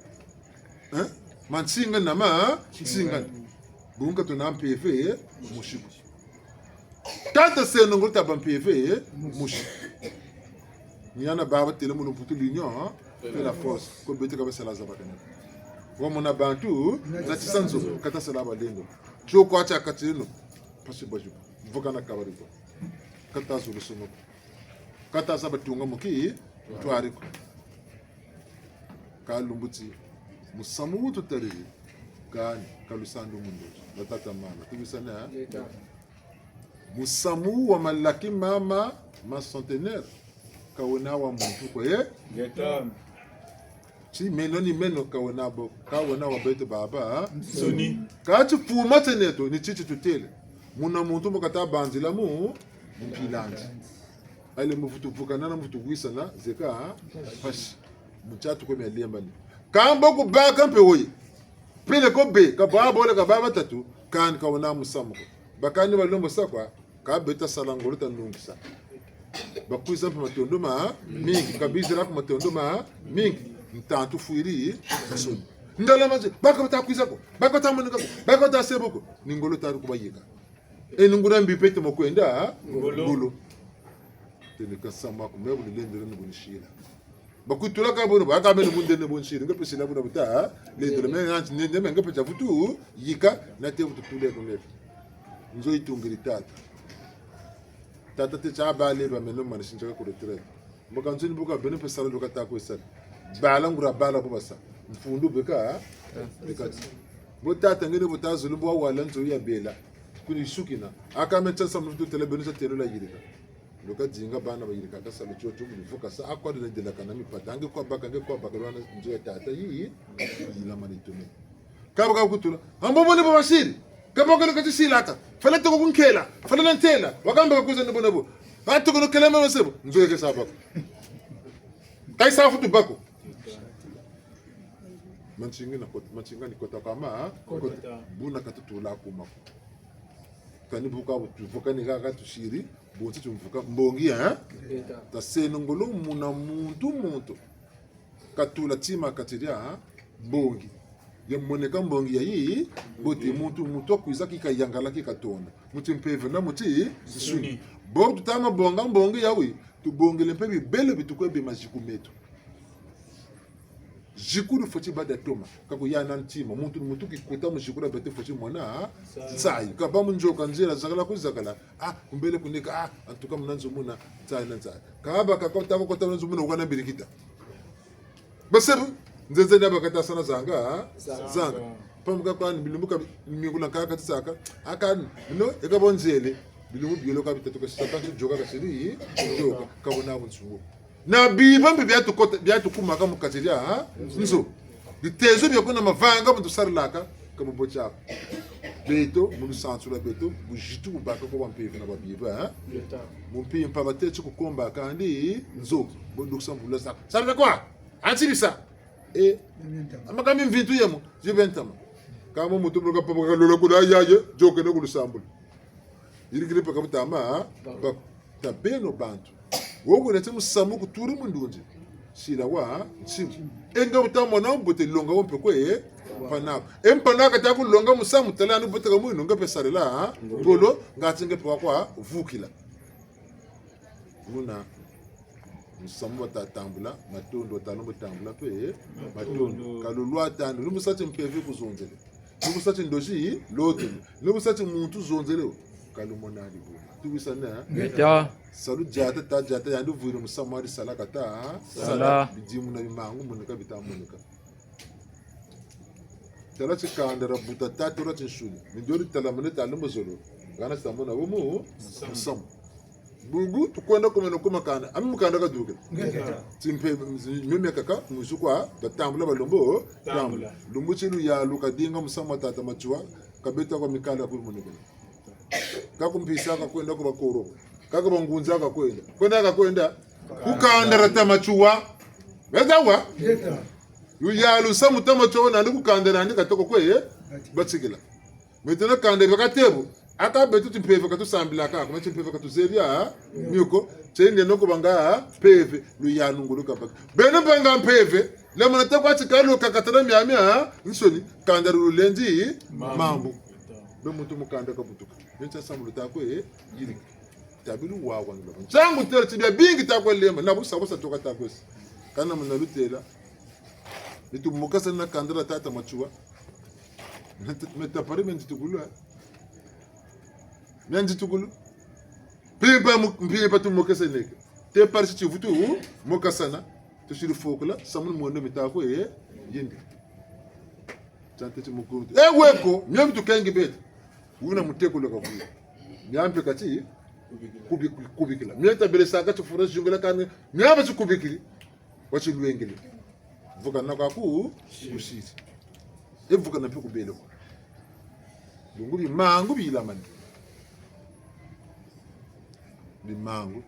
man singa na ma singa bunga to na PF mushiku tata seno ngota ban PF mushiku Niana baba tele munu putu l'union fait la force ko bete ka basala zabakane wo mona bantu na tisanzo kata sala balengo jo ko acha katino pasi baju vokana kabariko kata zulu suno kata sabatunga muki twari ko kalumbuti musamu tutari kan kalusando mundo natata mama tubisana musamu wa malaki mama ma centenaire kawana wa muntu ko getam si menoni meno kawana wa beto baba soni kati fuma teneto ni chichi tutele muna muntu mukata banzila mu mukilanje ale mufutu vukana na mufutu wisana zeka pashi muchatu ko melemba ni kambo ku baka mpe woyi pele ko be ka baba le ka baba tatu kan kawana musamuko bakani balombo sakwa ka beta salangolo tanungisa bakuisa pa matondoma mingi kabisa la matondoma mingi mtantu fuiri kasoni ndala maze baka batakuisa ko baka tamunika ko baka taseboko ningolo taru kubayika ngura mbipete mokwenda ngolo tele kasama ko mebu lendere no bonishira bakutula ka bono baka meno munde no bonishira ngape sina bona buta lendere menganti nende ngape chafutu yika na tebu tutule ko ngefe nzo itungiri tata te chaba le ba meno man shinja ko retraite mboka nzini buka bene pe sala loka ta ko sala bala ngura bala bo basa mfundu beka bo tata ngene bo tazulu bo wala nzo ya bela kuni shukina aka metsa sa mfutu tele bene sa telo la yirika loka jinga bana ba yirika ka sala chocho mu foka sa akwa de la kana mi patange kwa baka wana nzo ya tata yi yila mani tume kabaka kutula ambo bone bo bashiri kabaka lokati silaka fala to ko nkela fala nantela wakamba kuza nebo nebo bato ko kelema masebo nzoeke sabako kai safu tu bako manchinga ni kota kama buna katutula kuma kani buka buvuka ni gaga tushiri bonti tumvuka mbongi ta senongolo muna muntu katula tima katiria mbongi ya moneka mbongi ya hii bote mutu kwiza kikayangala kikatonda muti mpeve na muti suni bo tutama bonga mbongi yawi tubongele mpe bibele bitukwe bimajiku metu jikuru foti bada toma kako ya nantima mutu kikuta mujikura bete foti mona sai kaba munjoka nzira zakala kuzakala kumbele kunika antuka mnanzo muna sai na sai kaba kakota ko mnanzo muna ukana birikita basebu nzenze na bakata sana zanga pamuka kwa bilimbuka mingula kaka tsaka akani no ekabonzele bilimu biolo ka bitatu ka sata joka ka siri joka kabona bunsu na biba byatu kumaka mukatiria nzo bitezo byakona mavanga muntu sarlaka kamubocha beto munu sansula beto bujitu bubaka ko bampive na babiba mumpi mpa batecho kukomba kandi nzo boduksa mbula sa sarbe kwa antsibisa amakami mvintu yemo jibentama kama mutu bloka papa lola kuda yaye joke no kulusambula irigire paka mutama tabeno bantu wogo nete musamu kuturi mundunje shira wa nsimu endo mutama na mbote longa wompe kwe panako empanaka ta kulonga musamu talanu bote ka muino ngape sarela ngolo ngatsinge kwa vukila una musamu batatambula matondo talombo tambula pe matondo kalulwa tando lumusati mpeve kuzonzele lumusati ndoji lote lumusati muntu zonzele kalumonali bo tuwisana Beta. Salu jata yandu vuire musamu ari salaka ta sala bijimu na bimangu munika bitamunika tala chikandara buta tatura chinshuli mindori talamane talombo zolo gana samona womu musamu bugu tukwenda kumeno kumakana ami mukanda ka duke timpe meme kaka musukwa batambula balombo tambula lumbu chilu ya luka dinga musama tata machua kabeta kwa mikala kuli muniko kakumpisa ka kwenda kwa bakoro kaka bangunza ka kwenda kukanda rata machua wezawa ya lu samu tamacho na ndikukanda ndi katoko kweye batsikila metena kanda bakatebo aka betu timpeve katu sambila ka kuma timpeve katu zeria myuko chende noko banga peve lu ya nunguluka baka bene banga peve le mona takwa tikalo kakatana myamya nsoni kanda lu lenzi mambo be mutu mukanda ka butuka ncha samulu takwe yiri tabilu wawa ngalo changu tere tibia bingi takwe lema na busa toka takwe kana mna lutela itu mukasa na kandala tata machua metaparimenti tukulu Nyanji tukulu Pimpa tu mokasa neke Te parisi chivutu mokasana Tushiri fokula Samul mwendo mitako yindi Chante chimukuntu weko Nyami tukengi beti Una muteko loka kuya Nyampe kati Kubikila Nyata bele saka chufura jungela kane Nyama chukubikili Wachi luengili Vuka naka ku Usisi Vuka na piku bele Lungubi mangu bilamani bimangu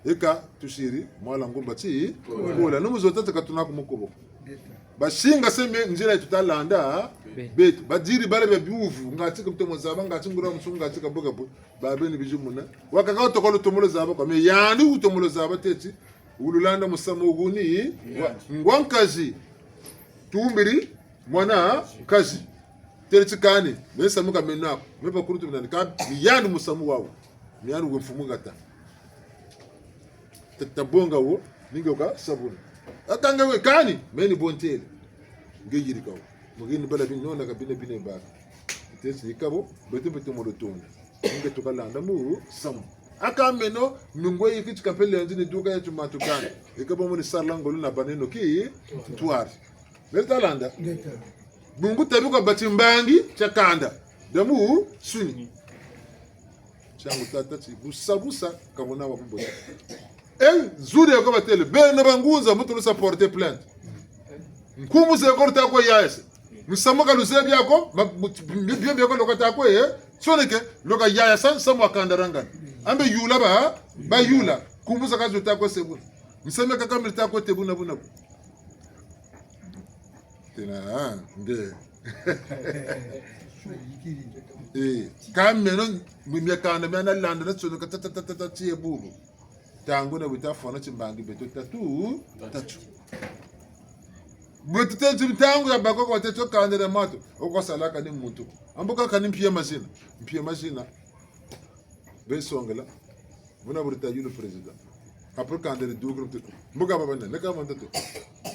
eka tushiri mwala ngomba chi kola numuzotata katuna kumukobo bashinga seme njira tutalanda betu badiri bale bebuvu ngati kumtomo zaba ngati ngura musunga ngati kaboga bo babeni bijumuna wakaka tokolo tomolo zaba kwa me yandi utomolo zaba teti ululanda musamo uguni ngwankazi tumbiri mwana kazi tertsikani mesa muka menako mepa kurutu binani ka miyani musamu wawo miyani wemfumugata tabonga wo ningoka sabuni atanga we kani meni bontele ngeyiri kawo mugini bala bin nona ka bine ba tesi ikabo betumbe mo rotonda nge tukalanda mu sam aka meno nungo yiki tukapele nzini duka ya tumatukana ikabo mo ni sarlangolo na baneno ki tuari letalanda bungu tabuka batimbangi chakanda damu suni changu tata busabusa kabona wa bumbo zuri yako batele bene banguza mutu lusa porter plainte nkumu se korta ko yaese musamuka lusebi yako bibye byako lokata ko soneke loka yaya san samwa kandaranga ambe yula ba yula kumu sa kazo ta ko sebu museme kaka milita ko tebu na buna tena nde kameno mimekana mena landa na tsono kata tie bubu tangu na wita fona chimbangi beto tatu bwetete chimtangu ya bako kwa teto kandere mato oko salaka ni muntu amboka kani mpia machina besongela buna burita yulo president kapro kandere dugro teto mboka baba ne leka mandato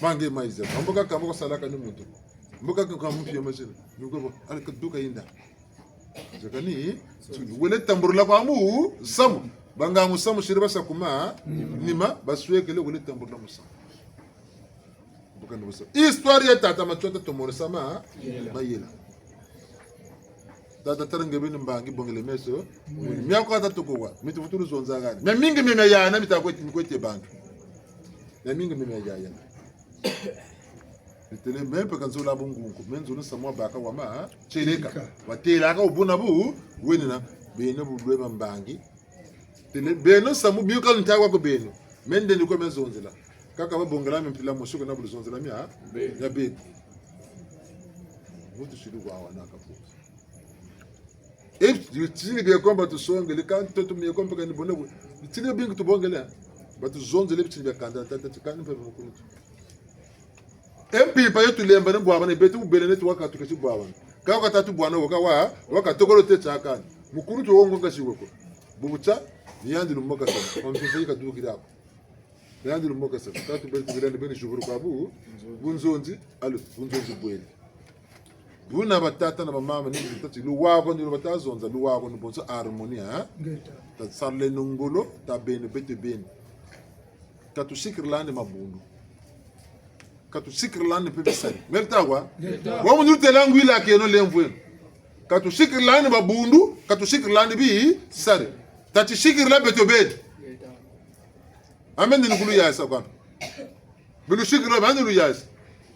mange maize amboka kambo salaka ni muntu mboka kwa mpia machina nugo ala duka inda zakani wele tamburula kwa mu samu banga musamu shiriba sakuma nima baswekele wele tamburula musamu histoire ya tata machota tomore sama bayela tata tarange bini mbangi bongele meso miya ko tata tokowa mitu futuru zonza gani me mingi meme ya na mita ko te bantu me mingi meme ya ya itele me pe kanzo la bungungu menzo no samwa baka wama cheleka watela ka ubuna bu wenina bene bu bwe mbangi tele beno samu miyo ka ntawa ko beno mende ni ko mezonzela kaka babongela mpila moshuko na buluzonze la mia ya be mutu shidu kwa wana kapo tini bia komba tu songele kan toto mi komba kan bonabu tini bingu tu bongela batu zonze le tini bia kanda tata tikani pe mukuru MP pa yetu lemba ne bwa bana betu belene tu wakatu kachi bwa bana ka ka tatu bwana wa wakatokolo te chakani mukuru tu wongo kashiwoko bubucha niyandi lumoka sana onfife ka dukira yandi lumoka sana tatu betu bilene bene shukuru kwa bu bunzonzi alu bunzonzi bwele buna batata na mama ni tati luwako ni batazonza luwako ni bonso harmonia ta sarle nungolo ta bene bete bene tatu sikirlane mabundu katu sikirlane pe besari mertawa wa mundu telangu ila ke no lemvwe katu sikirlane mabundu katu sikirlane bi sare tati sikirla bete bene amen ni kulu yasa kwa bilu sikirla bande lu yasa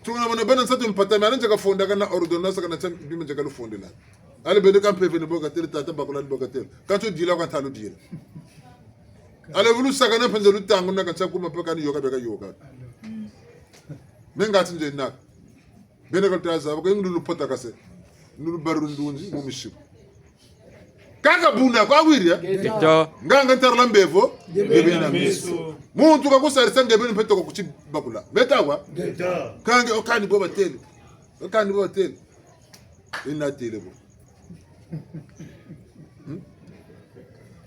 tuna mona bana satu mpata mara njaka fonda kana ordonnance kana tam bima njaka lu fondela ale bede kam pe vene boga tel tata bakula boga tel kanto dila kan talu dila ale bulu sagana pende lu tangu na kan sakuma pe kan yoga bega yoga menga tinje nak bene ko taza ko ngulu pota kase nulu barundunzi mo mishiku kaka buna kwa wiria nganga ntarla mbevo bebe na miso muntu kakusarisa ngebeni pete ko kuchi bakula betawa kange okani boba tele ina tele bo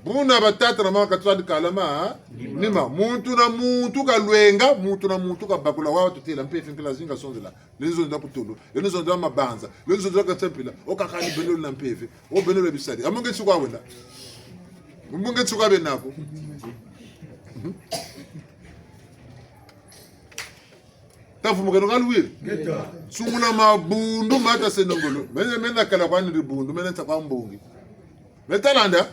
buna batata na maka twadi kalama nima muntu na muntu kalwenga muntu na muntu kabakula wa tutela mpefe mpela zinga sonzela lezo nda kutulu lezo nda mabanza lezo nda katsempila okakani benelo na mpefe o benelo bisadi amonge tsukwa wena mbunge tsukwa benako tafumuka ngalwiri sungula mabundu mata senongolo mena kala kwani ribundu mena tsakwa mbungi metalanda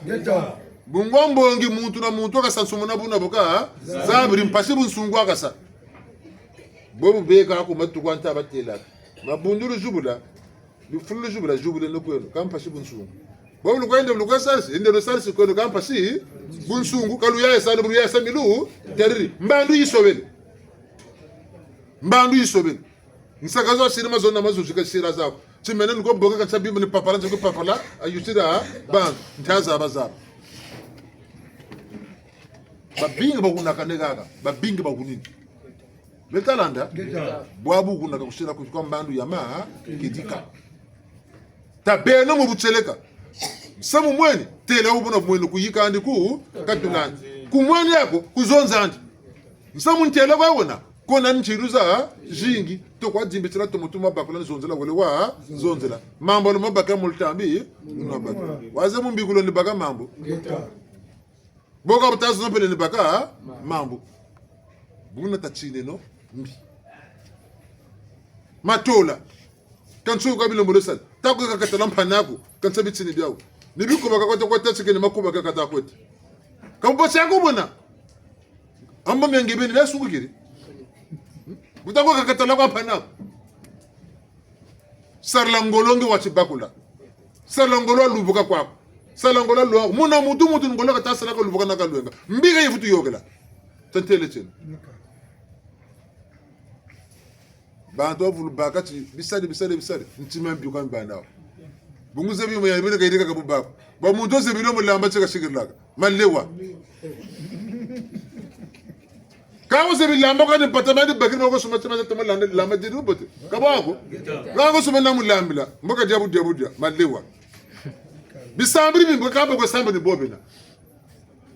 bungwa mbongi muntu na muntu akasansumuna buna boka zabiri mpasi bunsungu akasa bobu beka ko matu kwanta batela mabunduru jubula bifulu jubula nokweno kampasi bunsungu bobu lukwende lukwasasi inde no salsi ko no kampasi bunsungu kaluya esana buya samilu terri mbandu yisobel nsakazo sinema zona mazuzuka sira zako chimene ngo boga kansabi mni papala nje papala ayutira ban ntaza bazaba babinga bakuna kanegaka babinga bakunini betalanda bwabu kuna kushira kwa mbandu ya ma kidika tabeno mu butseleka samu mweni tele ubona mweni kuyika andi ku katulani kumweni yako kuzonza andi samu ntele kwawona kona nchiruza jingi to kwa jimbitira to mutuma bakula nzonzela wale wa zonzela mambo no mabaka multambi mabaka waze mumbikulo ni baka mambo boka butazo no pele ni baka mambo buna tachine no mbi matola kanso ka bilo molosal tako ka katala mpanako kansa bitsini biawo ni biko baka kwa tatsikene makuba ka kata kwete kambo tsako bona amba mengebeni basukukiri butango kakatala kwa panako sarlangolongi wachibakula sarlangolo lubuka kwako sarlangolo luwa muna mutu ngolo katasala ko lubuka nakalwenga mbiga yifutu yogela tantele chen bantu avulu bakati bisadi ntima mbiuka mbandao bunguze bimo ya bine kaidika kabubako ba muntu zebilo mulamba cheka shikirlaga malewa Kama se bilamba ka ni patama di bakir ko suma tama tama lamba di rubote ka ba ko ga ko suma namu lambila mboka diabu dia malewa bisambri bi ka ba ko samba ni bobina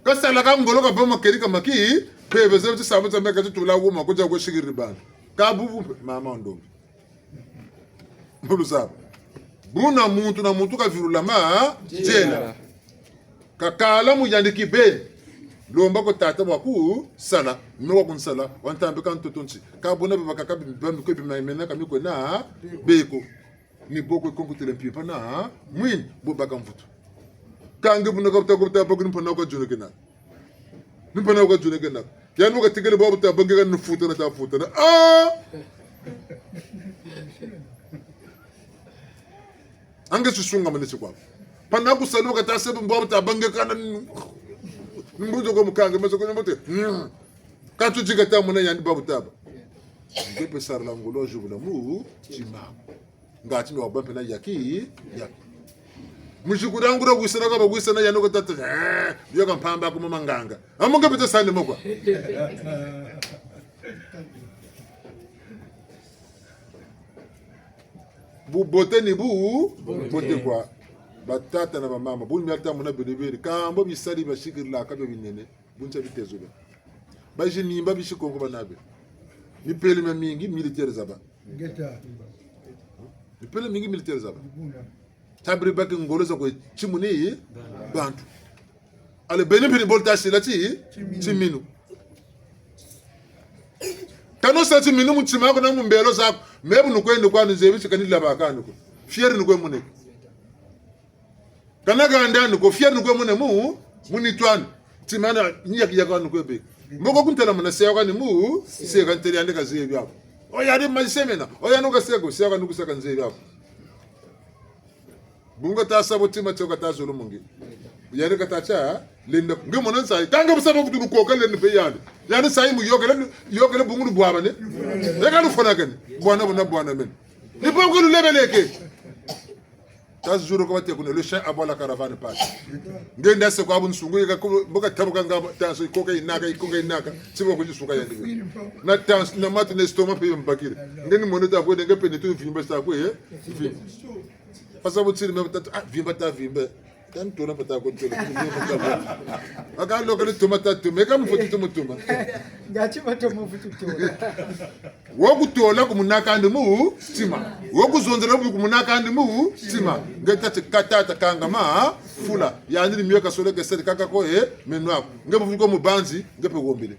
ka sala ka ngolo ka ba makeri ka maki pebe ze samu tama ka tula wo ma ko ja ko shigiri ban ka bubu mama ndo mulusa buna muntu ka virula ma jela ka kala mu yandiki be lomba ko tata waku sala no ko sala wantambe kan totonchi ka bona be bakaka be ko be mena kami ko na beko ni boko ko kutele pipa na mwin bo bakam futu kange buna ko ta bako ni pona ko june kena ni pona ko june kena ya no ka tigele bo ta bange kan futu na ta futu na ange susunga mane kwa pana ku salu ka ta sebe bo ta bange kan mbuzo ko mukanga meso ko nyomote katu jigata mona yandi babu taba ngepe sarla ngolo jubula mu chima ngati mi wabampe na yaki mushukura ngura gwisana ka bagwisana yano ko tata yo kampamba ko manganga amunga bita sande mokwa bu bote ni bu bote kwa batata na mama buni myalta muna bedebere kambo bisali bashikira la kabe binene buncha bitezobe baje nimba bishikongo banabe ni pele mingi militaire zaba ni pele mingi militaire zaba tabri bak ngolo za ko chimuni bantu ale benepini bolta silati chiminu kano sa chiminu muchima ko na mumbelo za mebu nukwende kwa nzebi chikanila bakano ko fieri nukwe muneke kana ganda nuko fier nuko muni twan timana nyak yakwa nuko be mboko kuntela mona sewa ni mu se kan tele ande kaze byabo oya ri masemena oya nuko sego sewa nuko saka nze byabo bunga ta sabo tima choka ta zulu mungi yare ka ta cha lenda ngomona sai tanga busaba kutu ko kale ni be yani sai mu yogale bungu bwaba ne e ka lu fona kan bwana men ni bongo lu lebeleke tas juro ko wate kuno le chien abo la caravane passe ngenda se ko abun sungu ka boka tabuka ngaba tas ko kay naka sibo ko suka ya ndi na tas na mat ne stoma pe mbakire ngeni moneta ko de ngape ne tu vimba sta ko pasa bo tsiri me ta vimba tan to na pata ko tele aka lo ka tomata to me kam futu to mutuma ngati matomo futu to woku tola ku munaka ndi mu stima woku zonzera ku munaka ndi mu stima ngeta katata kanga ma fula ya ndi miyo ka sole ke sedi kaka ko menwa ngepe vuko mu banzi ngepe wombele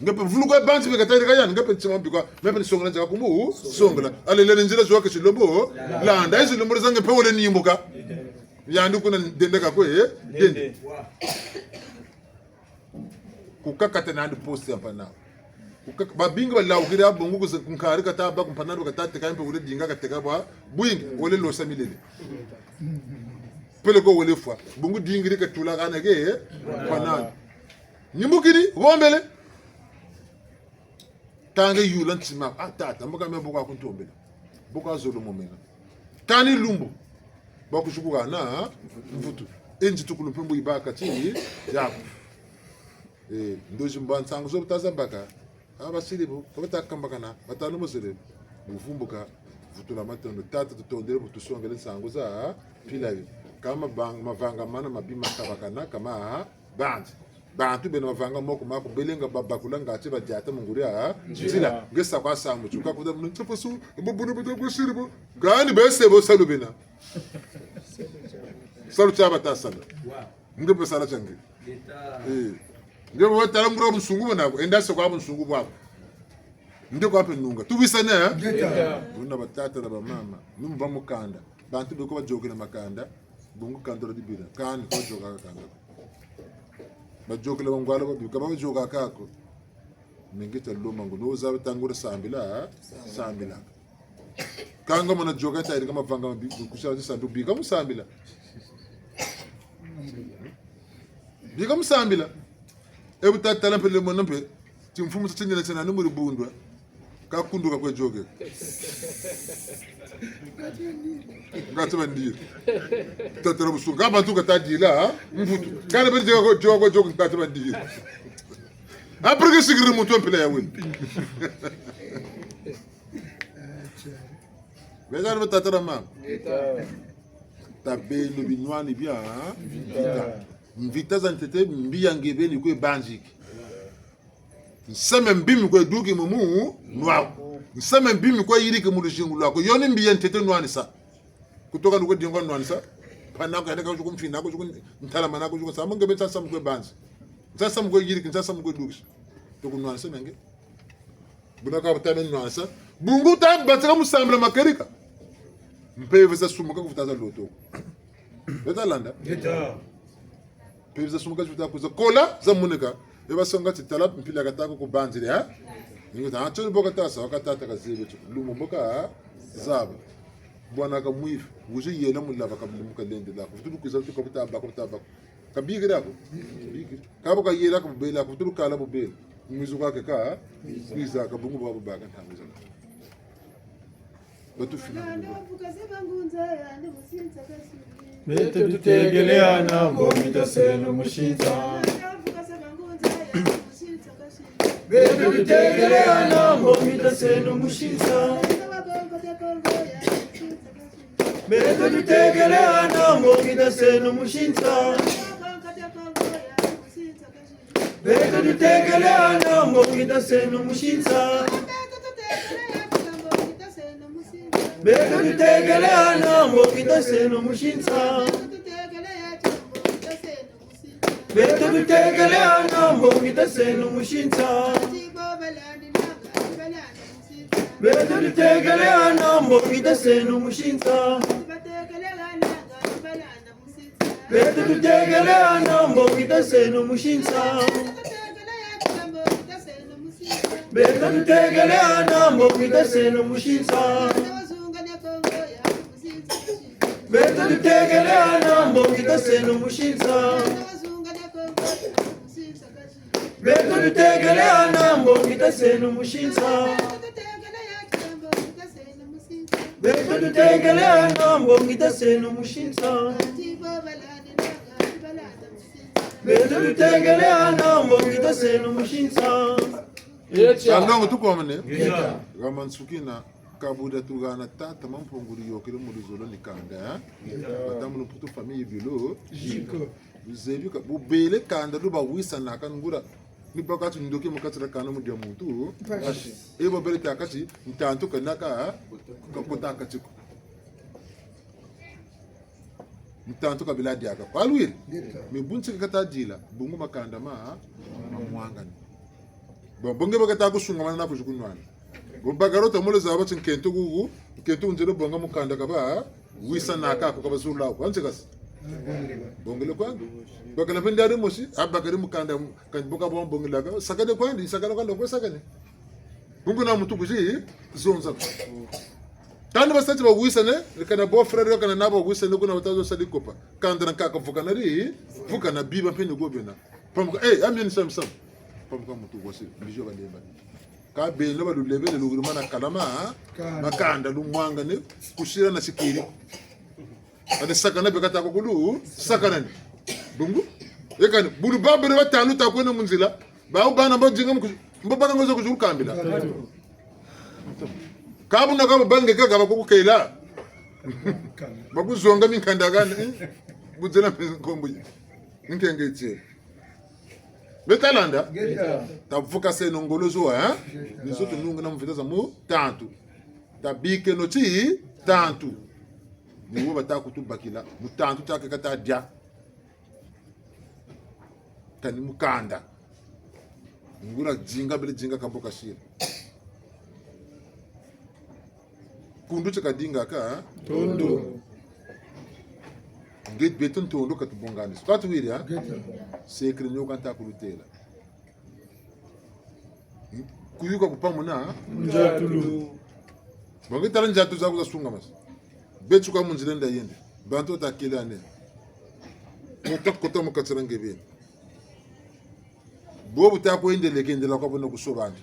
ngepe vuko banzi be katari kaya ngepe tsima bikwa mepe songla nja ku mu songla ale le njira zo ka silombo la ndaizi lombo zange pe wole nimbuka ya ndi kuna dende ka ko dende kukakata na ndi post hapa na babinga balawgira bongo kunkari kata ba kumpanano kata tekampe wole dinga kateka ba buingi wole lo samilele pele ko wole fwa bongo dingiri ka tula kana ke panano nyimukiri wombele tange yulan tsima atata mboka me boka kuntombele boka zolo momena tani lumbo bakushukuka na mvutu enji tukulupembo ibaka ti yako ndoji mbansango zo butazambaka abasiribu batakambakana batanu musire buvumbuka vutula matondo tata tutondere butusongele nsango za pilavi kama mavanga mana mabima kabakana kama bantu bena mavanga moko mako belenga babakula ngati bajata munguria zila ngesa kwa samu chuka kuda mntsofosu mbubunu butagusiribu gani bese bo salubena salu chaba tasala ngebe sala changi ngebe watala ngura musungu nako endase kwa musungu bwako ndiko ape nunga tubisane buna batata na bamama numva mukanda bantu beko bajogena makanda bungu kandoro dibira kan ko joga kanda bajogela bangwala babika bajoga kako mingita loma nguno za tangura sambila kanga mona joga tayari kama vanga kushaje sandu bika musambila ebuta talampele monampe timfumu tsinjena tsena numuri bundwa kakunduka kwe joge ngati bandiri tatara busunga abantu katadila mvutu kana bende jogo ngati bandiri Après que sigiri muntu mpela ya win. Beza no tatara mam. Tabe no binwani bia vita. Mvita za ntete mbia ngebe ni kwe banjiki. Nseme mbimi kwe duki mumu nwa. Nseme mbimi kwe yiri ke mulushingu lako. Yoni mbia ntete nwani sa. Kutoka nuko dingo nwani sa. Panako yadeka ujuku mfina ujuku ntala manako ujuku sa. Mungebe tasa mkwe banji. Tasa mkwe yiri ke tasa mkwe duki. Toko nwani sa menge. Bunaka butame nwani sa. Bungu ta bataka musambla makerika. Mpeve za sumuka kufutaza loto. Beta landa. Mpeve za sumuka kufutaza kuza kola za munika. Eba songa titala mpila katako kubanzile ha. Ningo ta achoni boka tasa wakatata kazibe tu. Lumo boka zaba. Bwana ka muif. Wuje yela mulava ka muka lende la. Kufutu kuza tu kapita bako. Kabigi dako. Kabo ka yela ka bela kufutu kala bobela. Mizuka ke ka. Biza ka bungu babo baga tamiza. Batu fina. Bete tutegeleana ngomita senu mushinza. Bete tutegeleana ngomita senu mushinza. Bete tutegeleana ngomita senu mushinza. Bete tutegeleana ngomita senu mushinza. Bete tutegeleana ngomita senu mushinza. Bete tutegeleana ngomita senu mushinza. Bete tutegeleana ngomita senu mushinza. Bete tutegeleana ngomita senu mushinza. Bete tutegeleana ngomita senu mushinza. Bete tutegeleana ngomita senu mushinza. Bete tutegeleana ngomita senu mushinza. Bete tutegeleana ngomita senu mushinza. Bete tutegeleana ngomita senu mushinza. Andongo tukomene. Ramansukina kabuda tugana tata mamponguri yokere muri zolo nikanda. Batamu putu famille bilo. Zebi ka bubele kanda luba wisa nakangura. Ni bakati ndoke mukatira kana mu diamuntu. Ebo bele takati ntanto kanaka kakota chiko. Ntanto kabila diaka. Alwiri. Me bunchi kata jila bungu makanda ma mwangani. Bonge bakata kusunga mana napo jukunwana. Bombagarota mole zaba chinkento gugu, kento unjero bonga mukanda kaba wisa naka ko kaba zula ko anchekas. Bongele kwandu. Bakana pendare mosi abakari mukanda kan boka bongela ka sakade kwandi sakade kwando ko sakane. Bungu na mutu kuji zonza. Tanu basati ba wisa ne kana bo frère kana nabo wisa ne kuna utazo sadikopa. Kandra kaka vukana ri vukana biba pende gobena. Pamuka ameni sam. Pamuka mutu gosi bijo ba lemba. Ka belo ba lulebe le luguru mana kalama makanda lumwanga ne kushira na sikiri ade sakana be kata ko kulu sakana ni bungu ekani bulu babere batanu ta ko ne munzila ba ubana ba jinga mbaba ngozo kujuru kambila kabu na kaba bange ka kaba ko kela bakuzonga minkanda gani buzela kombu nkengetse Betalanda, ta vuka se nongolozo ni soto nunga na mvita za mu tantu. Ta bike no chi tantu. Ni wo bata kutu bakila, mu tantu ta kata dia. Tani mukanda. Ngura jinga bele jinga kamboka shira. Kundu chaka dinga ka tondo. Get beton tondo ka tubongani. Swatu wiri sekre nyo kanta kulutela. Kuyuka kupamu na Njatulu. Bangi tala njatu za kuza sunga mas. Betu ka munjilenda yende. Banto ta kila ne. Mutak kota mukatsirange be. Bobu ta ko inde lekende la ko bono kusobandi.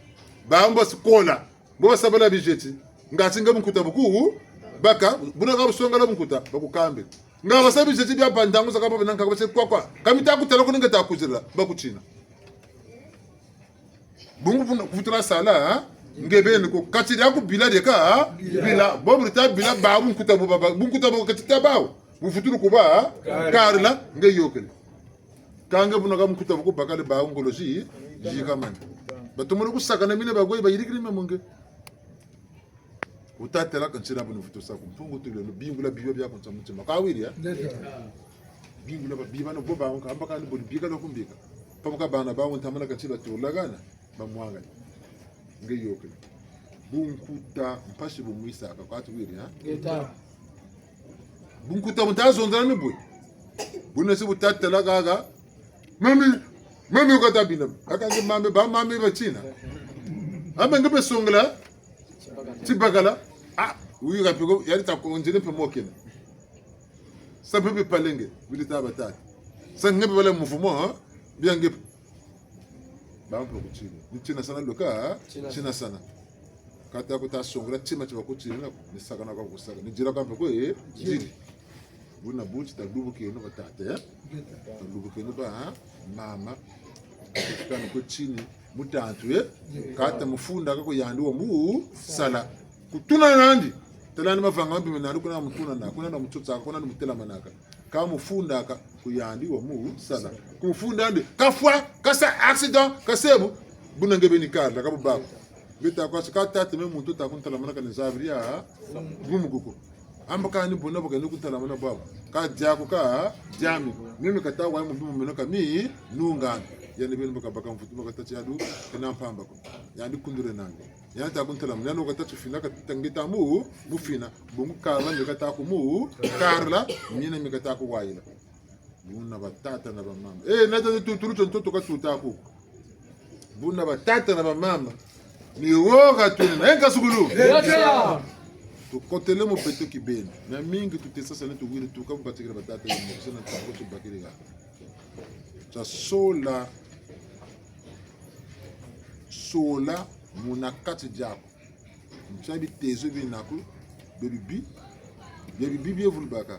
Bamba skola. Boba sabala bijeti. Ngatinga munkuta buku baka buna ka busonga la munkuta bakukambe. Nga wasabi bijeti bya bandangu saka baba nanka ko kwa kamita kutela ko ngeta kuzira bakuchina. bungu kufutura sala ngebeni ko katiri aku bila de ka bila bobru ta bila ba bungu kutabu baba bungu kutabu katita bawo bu futuru ko ba karla nge yokele kanga buna kam kutabu ko bakale ba ngoloji jigaman batumuru ku sakana mine bagoy ba yirikri memunge utatela kansira bunu futu sa ko mpungu tulo no bingula biyo bya ko tsamutima ka wiri ya bingula ba biba no boba on ka ambaka ni bodi biga no kumbika pamoka bana ba on tamana kansira to lagana ba mwanga nge yokele bunkuta mpashi bumwisa ka kwatu wiri ya Geta. bunkuta mutazo ndana ni boy bunesi butatela gaga mami ko tabina akange mami ba china amba ngebe songla tibagala uyu kapiko yari takonjene pe mokena sapepe palenge bilita batata sangebe bale mufumo biange bampo ko china ni china sana loka china sana kata ko ta songla chima chiba ko china ni sakana ko kusaka ni jira kampe ko jiri buna buchi ta dubu ke no batata ya ta dubu ke no ba mama kana ko chini mutantu kata mufunda kako yandiwa mu sala kutuna nandi telani mavanga mbi menari kuna mutuna na kuna na mututsa kuna na mutela manaka ka mufunda ka kuyandiwa mu sala kumufunda ndi kafwa kasa accident kasebu buna ngebe ni karla ka baba bita kwa skata teme muntu ta kuntala manaka ni zavria gumuguko ambaka ni bona boka ni kuntala manaka baba ka jako ka jami mimi katawa mu bimu menaka mi nunga yani beno baka baka mfutu baka tati adu kana pamba ko yani kundure nange yani ta kuntala mnyano ka tatu fina ka tangita mu fina bongu kala mi kata ko mu karla nyina mi kata ko waila buna batata na bamama na tatu turu tonto ka tuta ko buna batata na bamama ni woga tuna enka sugulu Geta. to kotele mo peto ki ben na mingi tu tesa sana tu wili tu ka batikira batata mo sana ta ko tu bakiriga ta sola muna kati jako mchabi tezo bi naku bebi bi vulbaka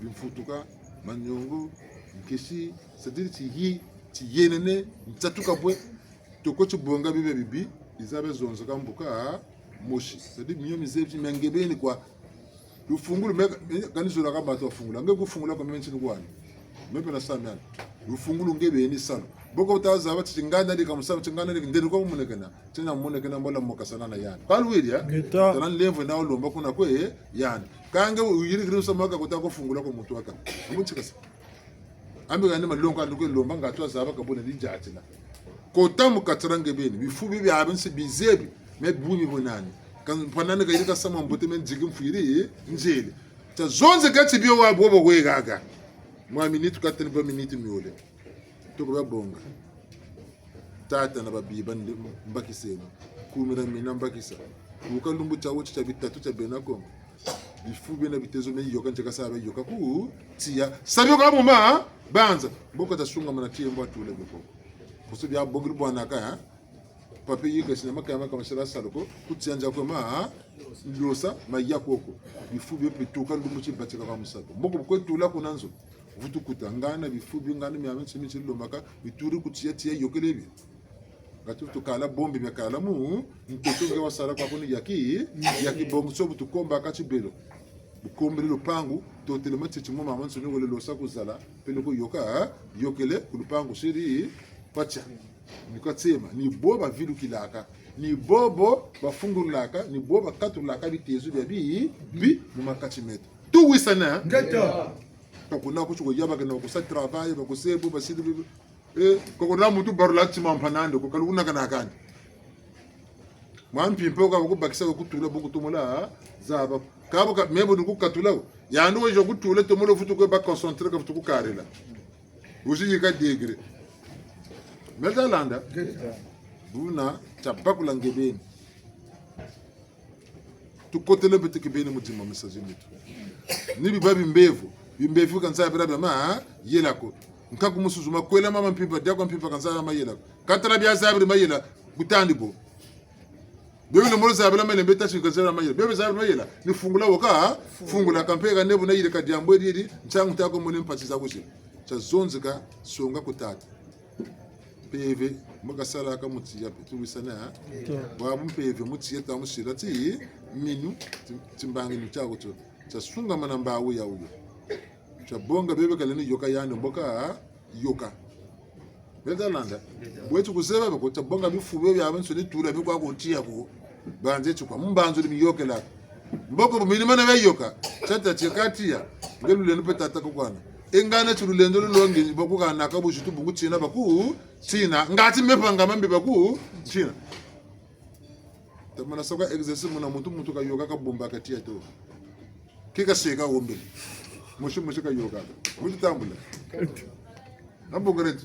bimfutuka manyongo nkesi c'est-à-dire ti yenene mtsatuka bwe toko chibonga bibi izabe zonzo kambuka moshi c'est-à-dire miyo mizebi mengebeni kwa ufungulu kanizula kama atofungula ngekufungula kwa menshi kwani mepe na samyana ufungulu ngebeni sana boko utaza bati chingana ndi kamusaba chingana ndi ndeni kwa munekena tena munekena mbola mokasana na yani kalwiri ya tana levo na olomba kuna kwe yani kange uyiri kristo maka kutaka fungula kwa mtu waka amuchikasa ambe ngane malongo andukwe lomba ngatwa zaba kabone lijati la kota mukatrange beni bifubi bi abinsi bizebi me bumi bonani kan panane ka yika sama mbote men jigim fuiri njeli ta zonze gati biyo wa bobo kwe gaga mwa minute katene ba minute miole toko ba bonga tata na babiba mbakiseni kumira mina mbakisa ukalumbu chawo cha bitatu cha benako bifubi na bitezo me yoka ncheka sabe yoka ku tia sabe ko mama banza boko ta sunga mana tie mbo tule boko kusubi ya bogri bwana ka papi yika sinema kama kama shara saloko kutsianja ko ma losa mayakoko bifubi petuka lumbu chi batika kwa musako boko ko tula kunanzo vutu kutangana bifubi ngani myamensi michilo maka bituri kutia yokelebi gatutu kala bombi mekala mu ntotunge wasala kwa kuni yaki bongo so butukomba kachibelo bukombe lupangu to telemati chimo mama nsoni wole losa kuzala pele ko yoka yokele kulupangu shiri pacha nikatsema ni boba vilu kilaka ni bobo bafungulaka ni boba katulaka bitezu bi mu makachimeto tu wisana Ngeta. kuna kuchuko yaba kana kusa travail ba kusebo basidi koko na mutu barula tima mpanande ko kaluna kana kani mwampi mpoka ko bakisa ko kutula buku tumula zaba kabo ka mebo ndu kutula ya ndo jo kutula tumulo futu ko ba concentrer ko futu ko karela uji ka degre metalanda buna tabakula ngebeni tukotele betike beni mutima message mitu ni bibabi mbevu kansa bira ma yelako nkaku musuzuma kwela mama mpimba dyako mpimba kansa ma yelako katara bya zabri ma yela butandi bo bebe mo zabla ma lembeta kansa ma yela bebe zabri ma yela ni fungula woka fungula kampega nebu na yile kadiambo didi nchangu tako mone mpati za kushi cha zonzika songa kutata PV makasala ka mutia tuwisana wa mpeve mutia ta musira ti minu timbangi mchako to chasunga manamba awu ya uyo chabonga bebe kaleni yoka yani mboka yoka Betalanda wetu kusema bako chabonga bifube bya abantu ni tula bikwa kutia ko banze chukwa mbanzo ni yoke la mboko bumini mana bayoka chata chekatia ngelule nipeta takukwana engana chululendo lolonge bako kana kabushi tubungu china baku china ngati mepanga mambe baku china tamana soka exercice muna muntu kayoka kabomba katia to kika seka wombe mushu kayoka mutu tambula Ambogaret.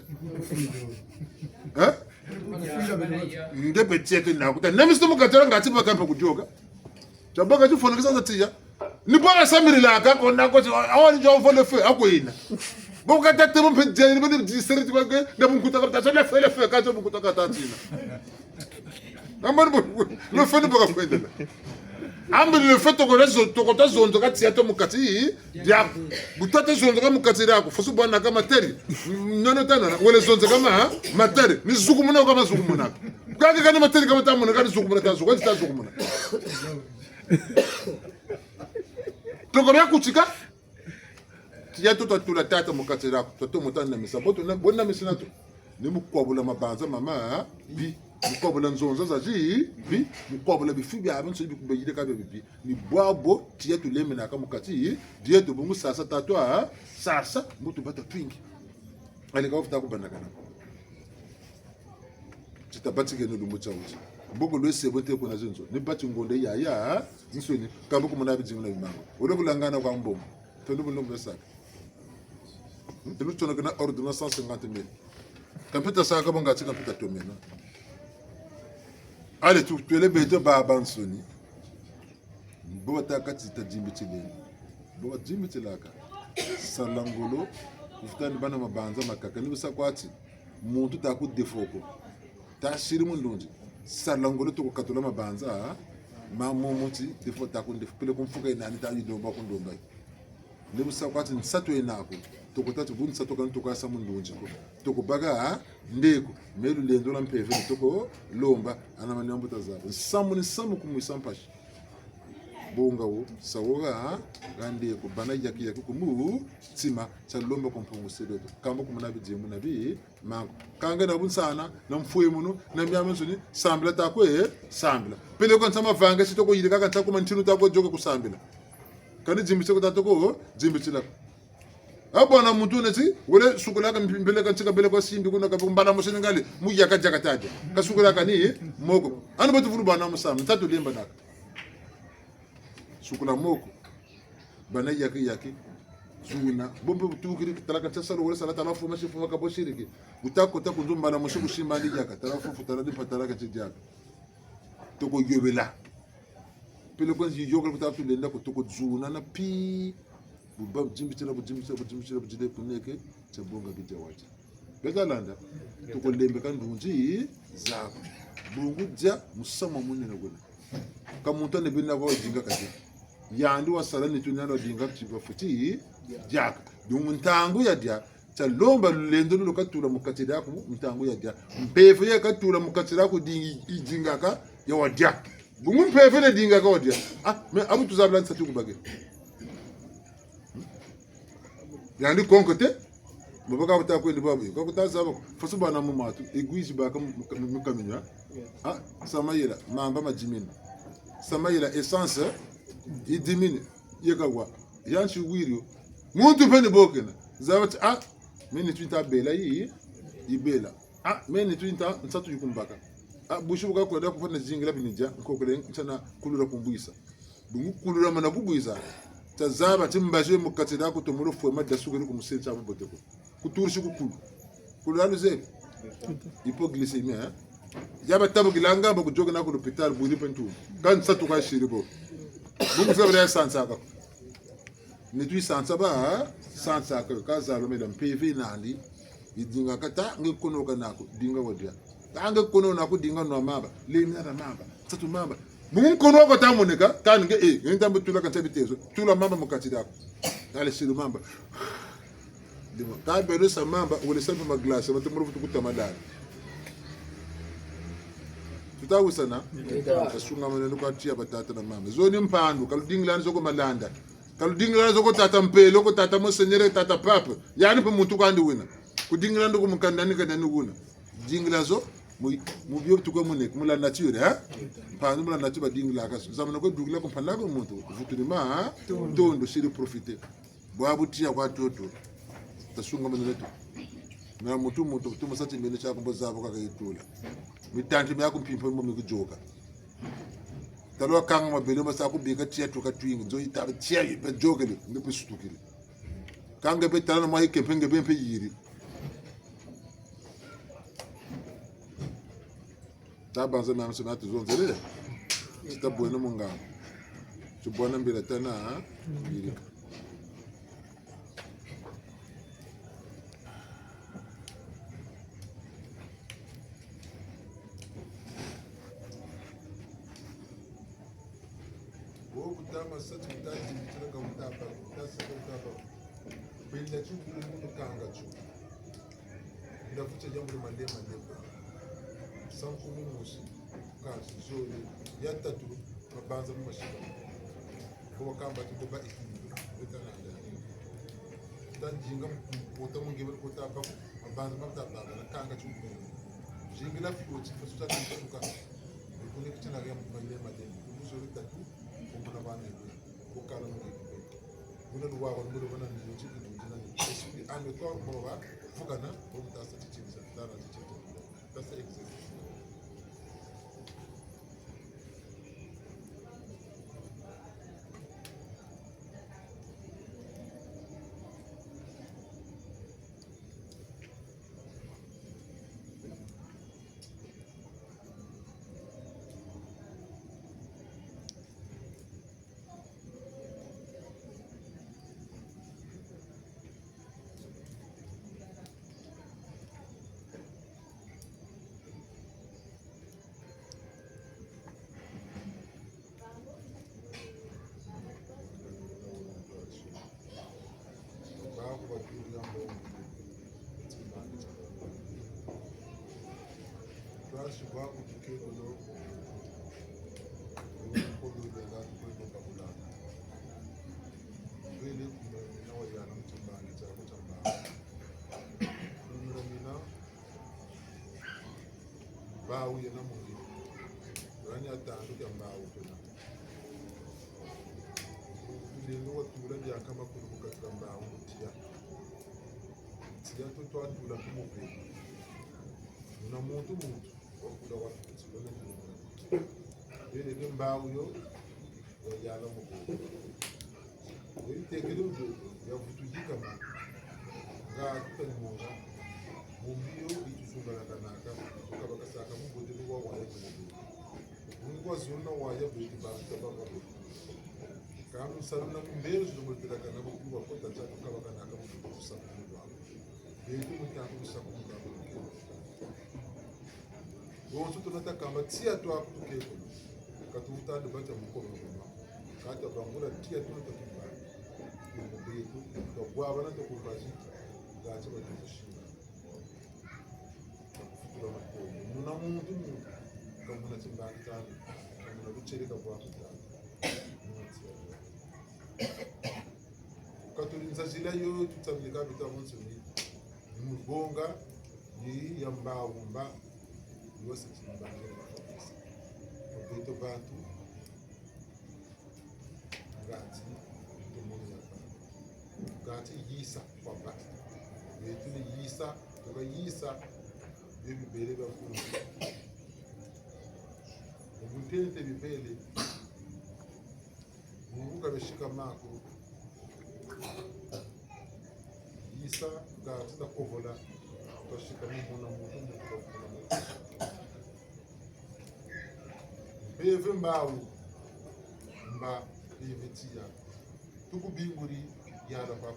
Eh? Ndepe cheke na kuta. Nemisto mukatera ngati bakapa kujoga. Chabaga tu fona kisa tia. Ni bora samiri la ka kona ko awani jo fona fe akoina. Boka tete mo pede ni bodi district ko ke na bunkuta ka ta le fe ka to bunkuta ka ta tina. Ambar bo no fe ni boka fende. Ambe le fait to ko rezo to ko ta zondo ka tia to mukati dia butata zondo ka mukati rako fosu bwana kama teri nono tana wala zondo kama materi ni zukumuna kama zukumuna kaka kana materi kama tamuna kana zukumuna ta zukumuna to ko ya kuchika tia to tula tata mukati rako to mutana misa boto na bonna misina to ni mukwabula mabanza mama bi mukwabula nzonza za ji bi mukwabula bifibi abantu bi kubeyide ka bi ni bwabo tia to lemena ka mukati die to bungu sasa tatwa sasa mutu bata twingi ale ka ofta ko banakana titabati ke no lumbu chawuti boko lo sebote ko na zinzo ni bati ngonde ya nsoni ka boko mona bijinga na bimango ole kulangana kwa mbombo to ndo bulombe saka tenu tona kana ordonnance 150,000 Kampita saka bonga tika kampita tomena. Ale tu le beto ba bansoni. Bo ta kati ta jimbitile. Bo jimbitilaka. Salangolo ufutani bana mabanza makaka ni busakwati. Muntu ta ku defoko. Ta shiri mundunji. Salangolo to katula mabanza ma momuti defo ta ku defo kumfuka inani ta yido ba kundomba. Ni busakwati nsatu enako. Tokota tubuni sato kan tokasa mundunji ko toko baga ndeko melu lendo la mpeve toko lomba ana manyambo tazaba samu kumuisampashi bonga wo sawoga gande ko bana yaki kumu tsima cha lomba kompungu sedoto kamba kumuna bijemu nabi mango kanga na bunsana na mfuye muno na myamensoni sambla ta ko sambla pele ko nsama vanga sitoko yidika kan ta ko mantinu ta ko joga kusambila kani jimbi ko ta ko jimbi tila abona muntu neti wole sukula ka mbele ka tsika bele ko simbi kuna ka mbana musini ngali mu yaka jaka taje ka sukula ka ni moko anu batu fulu bana musam tatu lemba nak sukula moko bana yaki suna bombe tukiri talaka tsalo wole sala tala fu mashi fu ka boshiriki utako ta kunzumba na mushiku shimba ni jaka tala fu tala di patala ka tijaka to ko yobela pele ko yogal ko tatu lenda ko to ko zuna na pi bubba jimbitira bujide kuneke chabonga bijawacha bezalanda to lembe kandunji za bungu ja musama munene gona kamuntu ne binna ko jinga kati yandi wasala ni tunyalo dinga tiba futi jaka dumuntangu ya dia cha lomba lendo lo katula mukati dako mtangu ya dia mpefe ya katula mukati dako dingi jingaka ya wadia bungu mpefe ne dinga ka wadia me abu tuzabla nsatu kubage yandi konkote mbaka buta ko ndibabu ko kutazaba fosu bana mu matu eguizi baka mukaminya samayela mamba majimini samayela essence idimini yekagwa yanchi wirio muntu pene bokena zawati meni twinta bela yi ibela meni twinta nsatu yukumbaka bushu buka ko da ko fana jingila binija ko ko ntana kulura kumbuisa bungu kulura mana kubuisa tazaba timbaje mukatira ko tomuro fo madda suguri kumusenza aboteko kuturshi kukulu kulalo ze hypoglycemia yaba tabu gilanga ba kujoga na ko hospital buri pentu kan satu ka shiribo bungu sabra sansa ka ni tu sansa ba sansa ka zalo medam PV nandi idinga kata ngikono kanako dinga wadia tanga kono nako dinga no maba lemina na maba satu maba mungu kono ko tamoneka kan nge ntambe tula kan tabitezo tula mamba mukati dako ale silu mamba dimo ka bero sa mamba wole sampa ma glace matumuru futu kutamadani Tutawisana tasunga maneno kwa tia batata na mama zoni mpandu kaludingilani zoko malanda kaludingilani zoko tata mpelo ko tata mosenyere tata papa yani pe muntu kandi wina kudingilani ko mukandani kanani wina dingilazo mu biyo tuko munek mula nature ha pandu mula nature dingila ka zamana ko dugila ko pala ko muntu futurima tondo siri profiter bwabu tia kwa toto tasunga maneno tu na mutu tumusati mbele cha kumbo zabo kakayitula mitanti myako mpimpo mo mikujoka talo kanga mabele masako bika tia to katwingi nzo itaba tia be jogele ngepe sutukile kanga be tana mo hikempenge be yiri tabanza na msema tuzonzele sitabona munga tubona mbele tana yiri kama sasa tutaji mtaka mtapa mtapa bila chuku mungu kanga chuku ndafuta jambo la malema ndipo sanku musi kazi zuri ya tatu mabanza mu mashika kwa kamba tuboba ikindi bitananda tanjinga mota mungi kutapa mabanza mtapa na kanga chuku jingila fioti fasuta tuka kuni kitina ya malema ndipo zuri tatu kuna bana ko kala mo bunu do wawa bunu bana ni ci di dina ni ci ande to ko ba fugana ko ta sa ci ci dara ci ta sa exist Chegou porque eu não posso pegar depois do cabulado. Ele não olha não chamba ni chamba. Mina ba uye na mungi. Rani atando chamba ukuna. Ile no tura dia kama kuruka chamba utia. Tia to atula kumupe. Una muito kuda wa ele ni mbawu yo ya la mo ko ele te kelo do ya futuji kama ga pen mo ga mo biyo itu sungala kanaka ka baka saka mo bodi wa wa ya mo ko zonna wa ya bodi ba ta ba ko kamu sanna mo mbelo do mo tira kana mo ku ko ta ta ka baka naka mo ko sa mo wa ele mo ta ko sa ko ka bon tout on attaque kamba tia to akuke ko katuta de bata mkono kwa kata bangura tia to to kiba ko beku to bwa bana to ko baji ga ta ba to shi ko ko muna muntu kama na timba kitani kama na buchere ka bwa kitani katulinza zila yo tutabika bitamonso ni mbonga ni yamba umba wose timbangere bakabisa obeto bantu ngati tomoni yapa ngati yisa kwa bati betu ni yisa kwa yisa bibi bele bakuru ubutente bibele mungu kabeshika mako yisa ngati takovola toshika mwana mutu beve mbawu mba bevetia tukubinguri yala kwa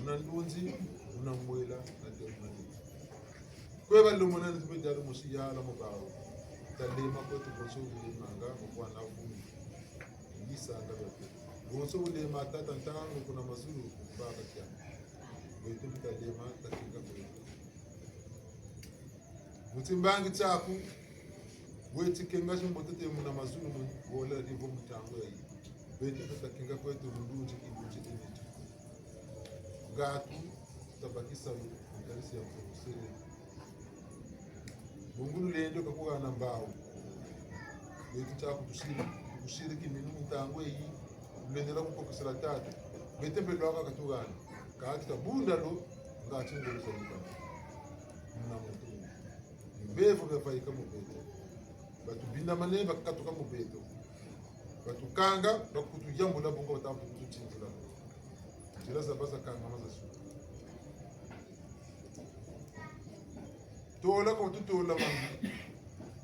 unandunzi unamwela na temani kweba lumona nzibejalo musi yala mubawu talema ko tukoso ulimanga kwa na vumi yisanga bete goso ulema tata ntango kuna mazuru baka kya wetu bitalema takika kwetu mutimbangi chaku weti kenga chimbote te muna mazulu wala ivo mtango yi weti peta kenga kwetu mndunji kinduji initi gatu tabakisa mtarisi ya kusiri mungulu lendo kakuwa na mbao weti chako kushiriki minu mtango yi mlendera kukokisira tatu weti mpelo waka katugana kaakita bunda lo ngachingulu salika muna mtu mbevu befaika mubeto batu binda mane bakatuka mubeto batu kanga bakutu yambula bongo batamu kutuchingula jira zabaza kanga maza su tola ko tutola mangi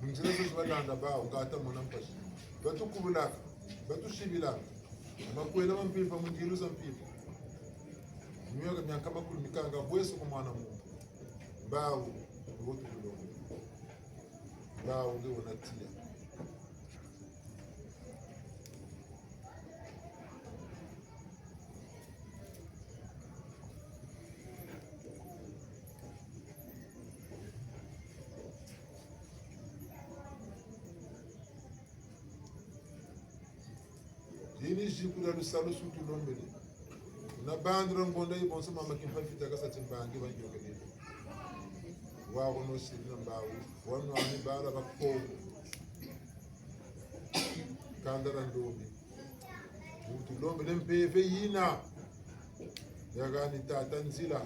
munjira zo balanda ba ngata mona mpashi batu kubula batu shibila makwela mampipa munjiru za mpipa myoga myaka makulu mikanga bweso ko mwana mu bawo ngoto kulongo bawo ndio wanatia ini jikula lusalo sutu lombele na bandra ngonda ibonso mama kimpa fita kasa timbangi banjogele wawo no sirina mbawo wanu ani bara bakko kandara ndobi mutu lombele mpeve yina yagani tata nzila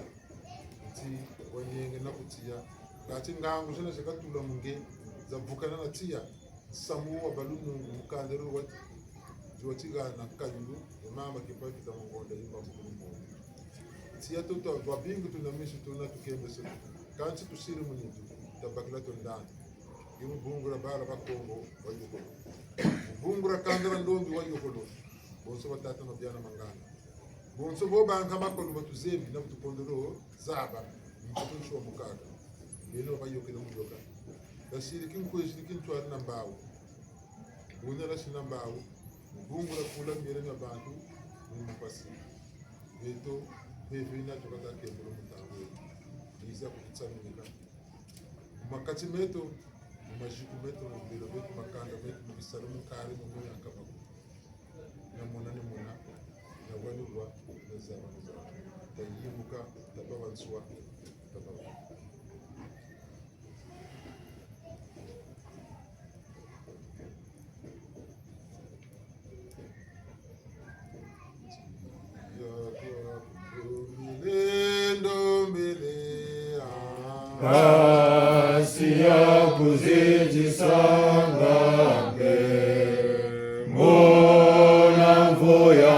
ti wanyenge na kutia ngati ngangu zina zakatula munge zavukana na tia samu wa balunu mukandero wati Jotiga na kanyu mama kipaji ta mongonda yimba mkulumbo tia toto wabingu tunamishi tuna tukembe so kanchi tusiri munitu tabakila tondani yimu bungura bara bakongo wayuko bungura kandara ndombi wayuko lo bonso batata mabyana mangana bonso bo banka makolo batuzembi na butupondoro zaba mtutusho wa mukaka bino bayuko na mudoka basiri kinkwezi kintwari na mbawo bunyala sina mbawo bungura kula mbere n'abantu mu pasi beto bevina tukata kembro mutawe iza kutsamika makati meto majiku meto mbere beto makanga meto bisalamu kare mu mwaka bako na mona ne mona na wanurwa na zaba tayimuka tabawanswa tabawa Asia kuziji sangange Mona mvoya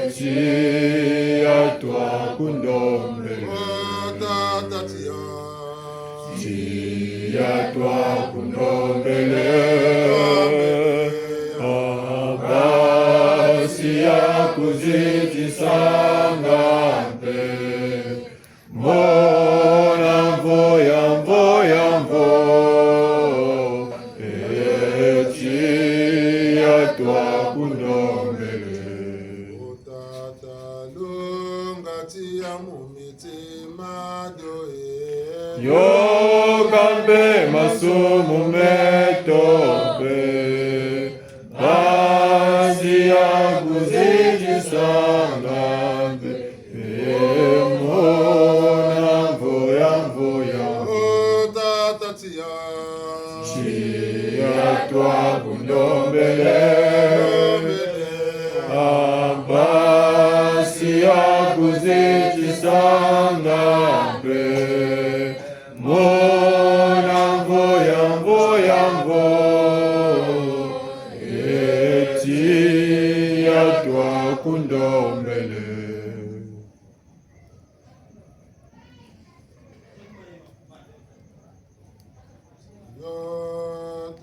Echi atwa kundombe Tia kundombele Asia kuziji sangange Mona mvoya Echi atwa kundombele Otata lunga tia mumiti madoe Yo kambe masumu metope Basi ya kuziji sangambe Mona mvoya Otata tia Chia twa kundombele Abasi ya kuziji sangambe Mona mvoya Eti atwa kundombele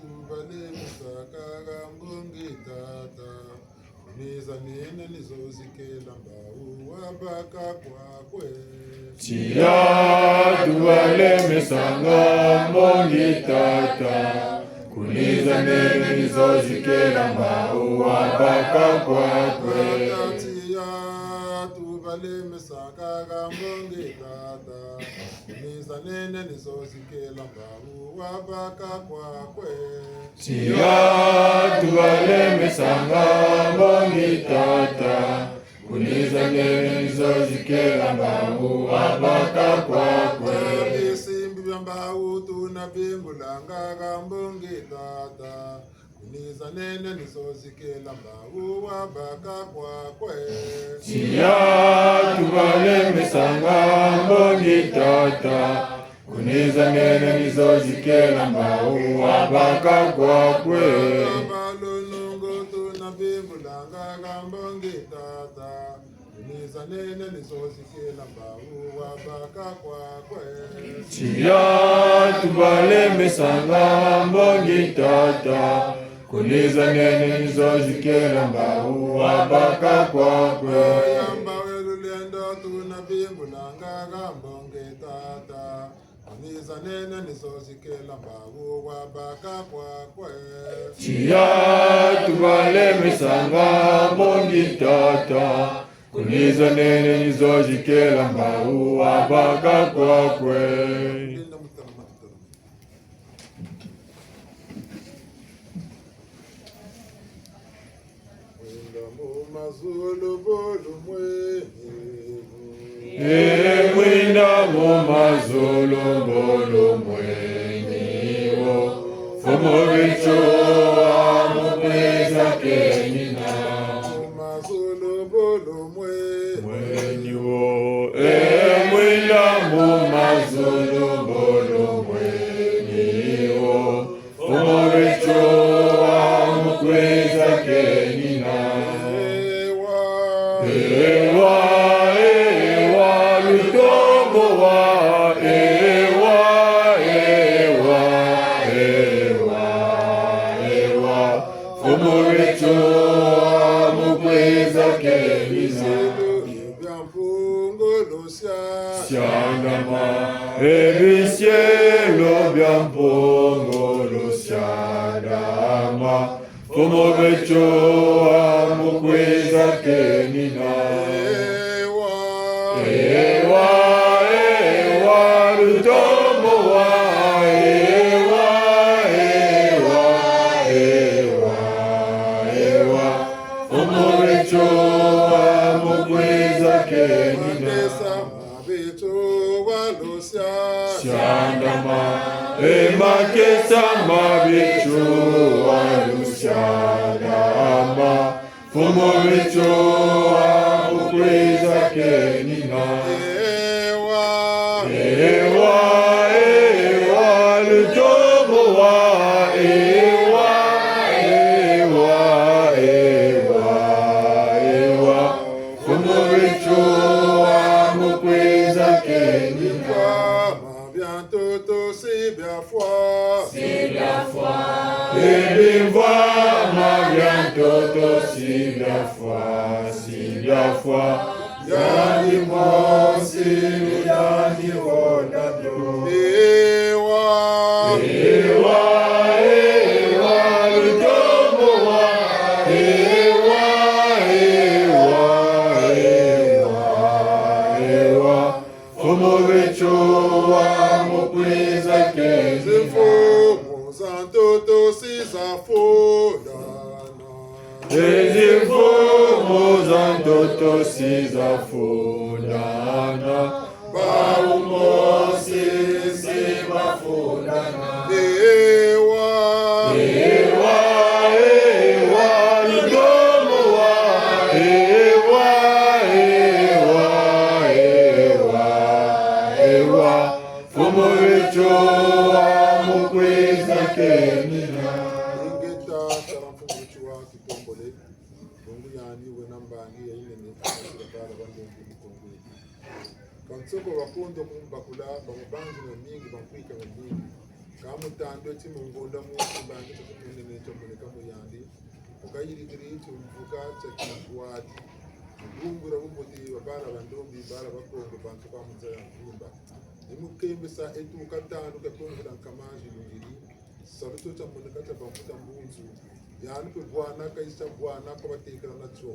tubale musakaga mbungi tata niza nene nizozikela mbau wabaka kwakwe Tia tuwale mesanga mbongi tata Kuniza nene nizozikela mbau wabaka kwakwe Tia tubale mesaka gambonge tata Kunisa nene nisosikela mbabu wabaka kwakwe Tia tubale mesanga mbongi tata Kunisa nene nisozikela mbabu wabaka kwakwe Bisimbi byambabu tunabimbulanga gambonge tata Kunisa nene nisozikela mbabu wabaka kwakwe Tia tubale mesanga mbongi tata Kunisa nene nisozikela mbabu wabaka kwakwe Balunungu tunabimbulanga gambonge tata Kunisa nene nisozikela mbabu wabaka kwakwe Tia tubale mesanga mbongi tata Kunisa nene nisozikela mbabu wabaka kwakwe Yamba welulendo tunabimbulanga gambonge tata Kunisa nene nisozikela mbabu wabaka kwakwe Tia tubale mesanga mbongi tata Kunisa nene nisozikela mbabu wabaka kwakwe Linda mutana matutana Wenda mu mazulu bolu Mwinda mumazulu mbolo mwenyiwo Fumo vichoa mukweza kenina Mazulu bolu Mwenyiwo Mwinda mumazulu mbolo mwenyiwo Fumo vichoa mukweza kenina Ewa lutombo wa ewa Fumo vichoa mukweza kenina Siandama ebisielo bya mpongolo siandama Fumo vichoa mukweza kenina Ewa lutombo wa ewa Fumo vichoa mukweza kenina Siandama emakesa mabichoa lusiandama Fumo vichoa mukweza kenina Ewa lutombo wa ewa Fumo vichoa mukweza kenina Ebimva ma bientôt si la foi Yani mosi yani wona do Ewa lutombo wa ewa Fumo vichoa mukweza kenina Ezifumo zantoto sizafundana Baumosi sibafundana Ewa lutombo wa ewa Fumo vichoa mukweza kenina Kansoko wakundo kumbakula bamubanzi na mingi bakwika na mingi kamutando timungunda musi bangi tukumene neto muleka muyandi ukayirigiri tumvuka chakiwadi ngungura bumuti babana bandombi bara bakongo bantu kwamuzaya mvimba nimukembesa etu katanu katongera nkamaji lungiri saluto cha muleka cha bamuta mbunzu yani pe bwana kaisa bwana kwa batekera na cho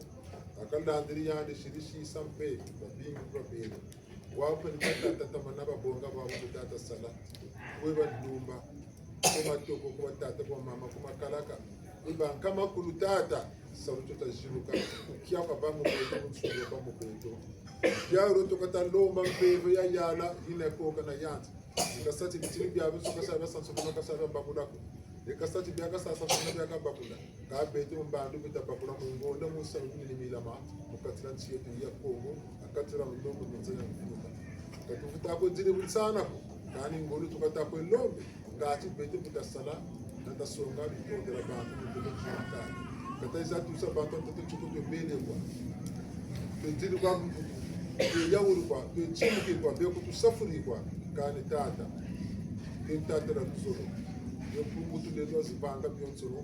akalandiri yandi shirishi sampe babingi kwa bele wapo ni tata manaba bonga ba tata sala weba ndumba kuma toko kwa tata kwa mama kuma kalaka iba kama kulutata saruto tajiruka kia kwa bamu kwa msuyo kwa mbeto ya roto kata lomba mbeve ya yala ine koga na yanti ikasati bitili bya biso kasaba sanso kuma kasaba bakudako ikasati bya kasasa sanso bya kabakunda ka beto mbandu bitabakura mu ngonda mu saru ni milama mukatira nchiyetu ya Kongo akatira ndongo nzenya mfuta katufuta ko jiri bulsana ko kani ngolu tukata ko lombe ngati beto bitasala nata songa bitondera bantu bitondera kata izatu sa bantu tutuchuko bele kwa tujiri kwa yawuru kwa tuchimuke kwa beko tusafuri kwa kani tata tata tusoro yopungu tulezo zibanga byonsoro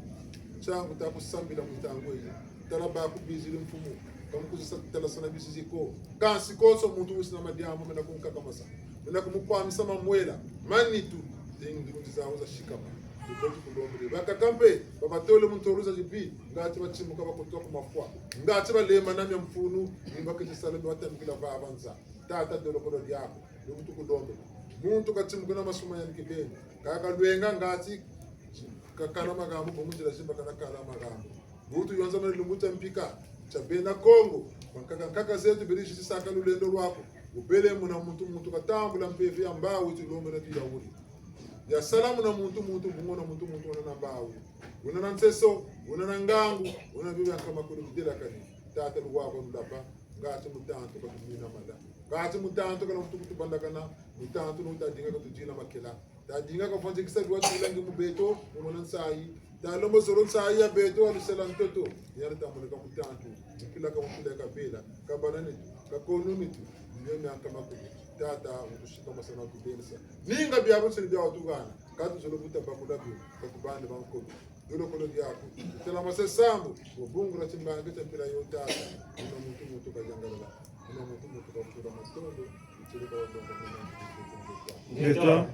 changu takusambira mutango ile talaba kubizira mfumu kamkuza talasana bisiziko kansi koso muntu usina madiamu mena kunkakamasa mena kumukwamisa mamwela manitu tingi ndizawo za shikama iboti kulombere bakakambe babatole muntoruza jibi ngati bachimuka bakutoka mafwa ngati balema namya mfunu ngibakete salebe watamkila babanza tata dolokolo lyako yokutu kulombere muntu kachimuka na masuma ya nikibeni kaka lwenga ngati kakana magambo bomujira shimba kana kala magambo butu yonza mali lunguta mpika chabena Kongo kaka zetu birishi sisaka lulendo lwako ubele muna muntu katambula mpevi ambao utilombe na tuyawuri ya salamu na muntu bungona muntu wana mbawu una nseso una ngangu una bibi kama kuli bidira kani tata luwako ndapa ngati mutanto kwa tumina mala ngati mutanto kana mutu bandakana mutanto no tadinga kutujina makela tadinga kwa fonje kisa duwa tulangi mubeto umona nsai dalombo zoro nsai ya beto alisela ntoto yari tamuleka mutanto kila kama kuleka bela kabanani kakonuni tu nyeme kama kuli tata ukushika masana kudensa ninga byabo sini bya watugana katu zolo buta bakulabi katubande banko dolo kolo yako tela masesambu ubungura timbanga tempira yo tata una mutu kajangala una mutu kafuta matondo ichirika wandonga Neta.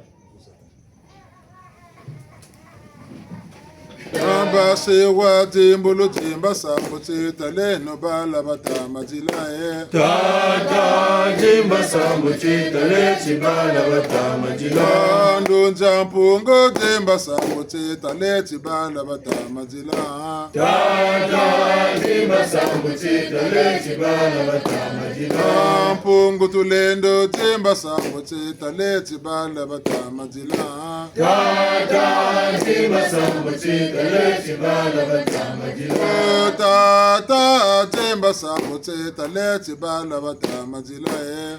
Amba sewa timbulu timba sambo titale no bala batama jilae Tata jimba sambu chitale chibala batama jila. ndunja mpungo timba sambo titale chibala batama jila Tata jimba sambu chitale chibala batama jila. mpungu tulendo timba sambo titale chibala batama jila Tata jimba sambu chitale chibala batama jila. tata timba sambo titale chibala batama jila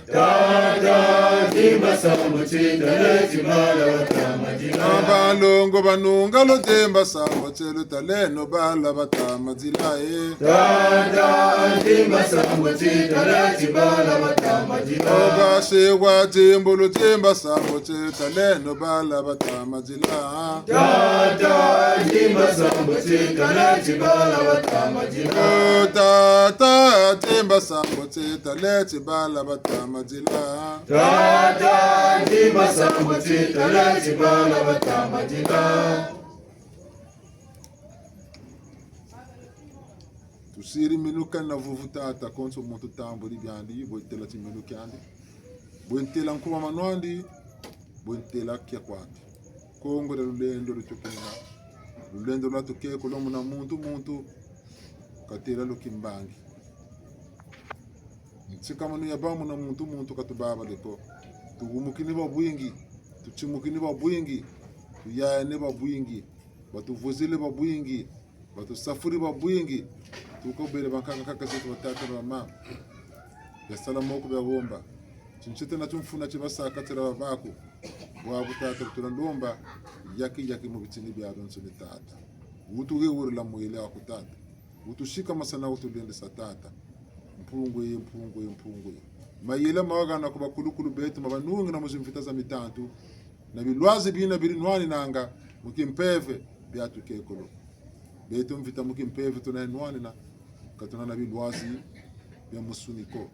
Tata jimba sambu chitale chibala batama jila. balongo banunga lo timba sambo titale no bala batama jila Tata jimba sambu chitale chibala batama jila. Obasewa timbulu timba sambo titale no bala batama jila Tata jimba sambu chitale chibala batama jila. tata timba sambo titale chibala batama jila Tata jimba sambu chitale chibala batama jila. tusiri minuka na vuvuta ata konso moto tambuli byandi boitela ti minuka andi boitela nkuma manwandi boitela kya kwati kongo de lulendo lutukina lulendo la tuke kolomu na muntu katela lukimbangi ntsika manu ya bamu na muntu katubaba lepo tugumukini ba bwingi tuchimukini ba bwingi tuyane ba bwingi batuvuzile ba bwingi batusafuri ba bwingi tukobele bankanga kaka zetu batata ba mama ya salamu ko bagomba chinchite na tumfuna chibasaka tera babako wabu tata tulondomba yaki mu bitini bya donso ni tata utu ge wuri la muile akutata utushika masana utulende satata mpungu mayela mawagana ko bakulukulu betu mabanungi na muzimfita za mitantu na bilwazi bina birinwani nanga mukimpeve byatu kekolo betu mfita mukimpeve tunaenwani na katuna na bilwazi bya musuniko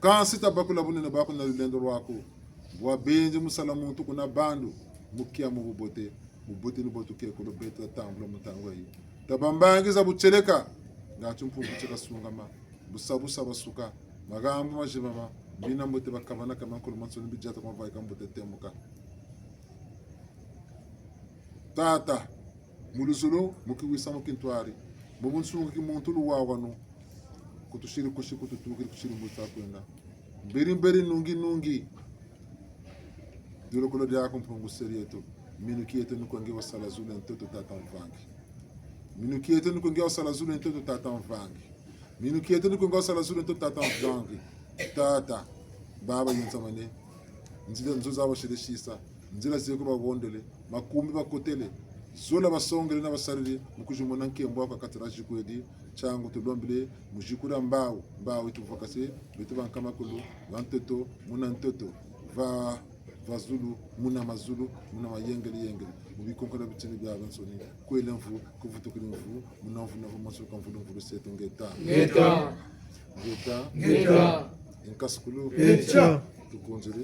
kansita bakula bunene bakuna lulendo lwako wabenje musalamuntu kuna bandu mukia mubote ni botu kekolo betu tambula mutango yi tabambangi za bucheleka ngacho mpumbu cheka sungama busabusa basuka magambo majibama bina mbote bakabana kama ko mansoni bijata kwa vai kambote temuka tata muluzulu mukiwisa mukintwari mubunsungu kimuntulu wawanu kutushiri kushiku tutukiri kushiri mbuta kwenda mberi nungi duro kolo dia ko mpungu serieto minuki eto nukonge wasala zulu ntoto tata mvangi minuki eto nukonge wasala zulu ntoto tata mvangi minuki eto nukonge wasala zulu ntoto tata mvangi tata baba yentsamane nzila nzoza abashirishisa nzila zeko babondele makumbi bakotele zola basongele n'abasarire mukujumona nkembo akatiraje kwedi changu tulombile mujikura mbao ituvakase bitu bankama kulu bantoto muna ntoto vazulu muna mazulu muna mayengeli mubikonkora bitini bya bansoni kwele mvu kuvutukira mvu muna mvu na masuka mvu seto ngeta inkasukulu tukonjere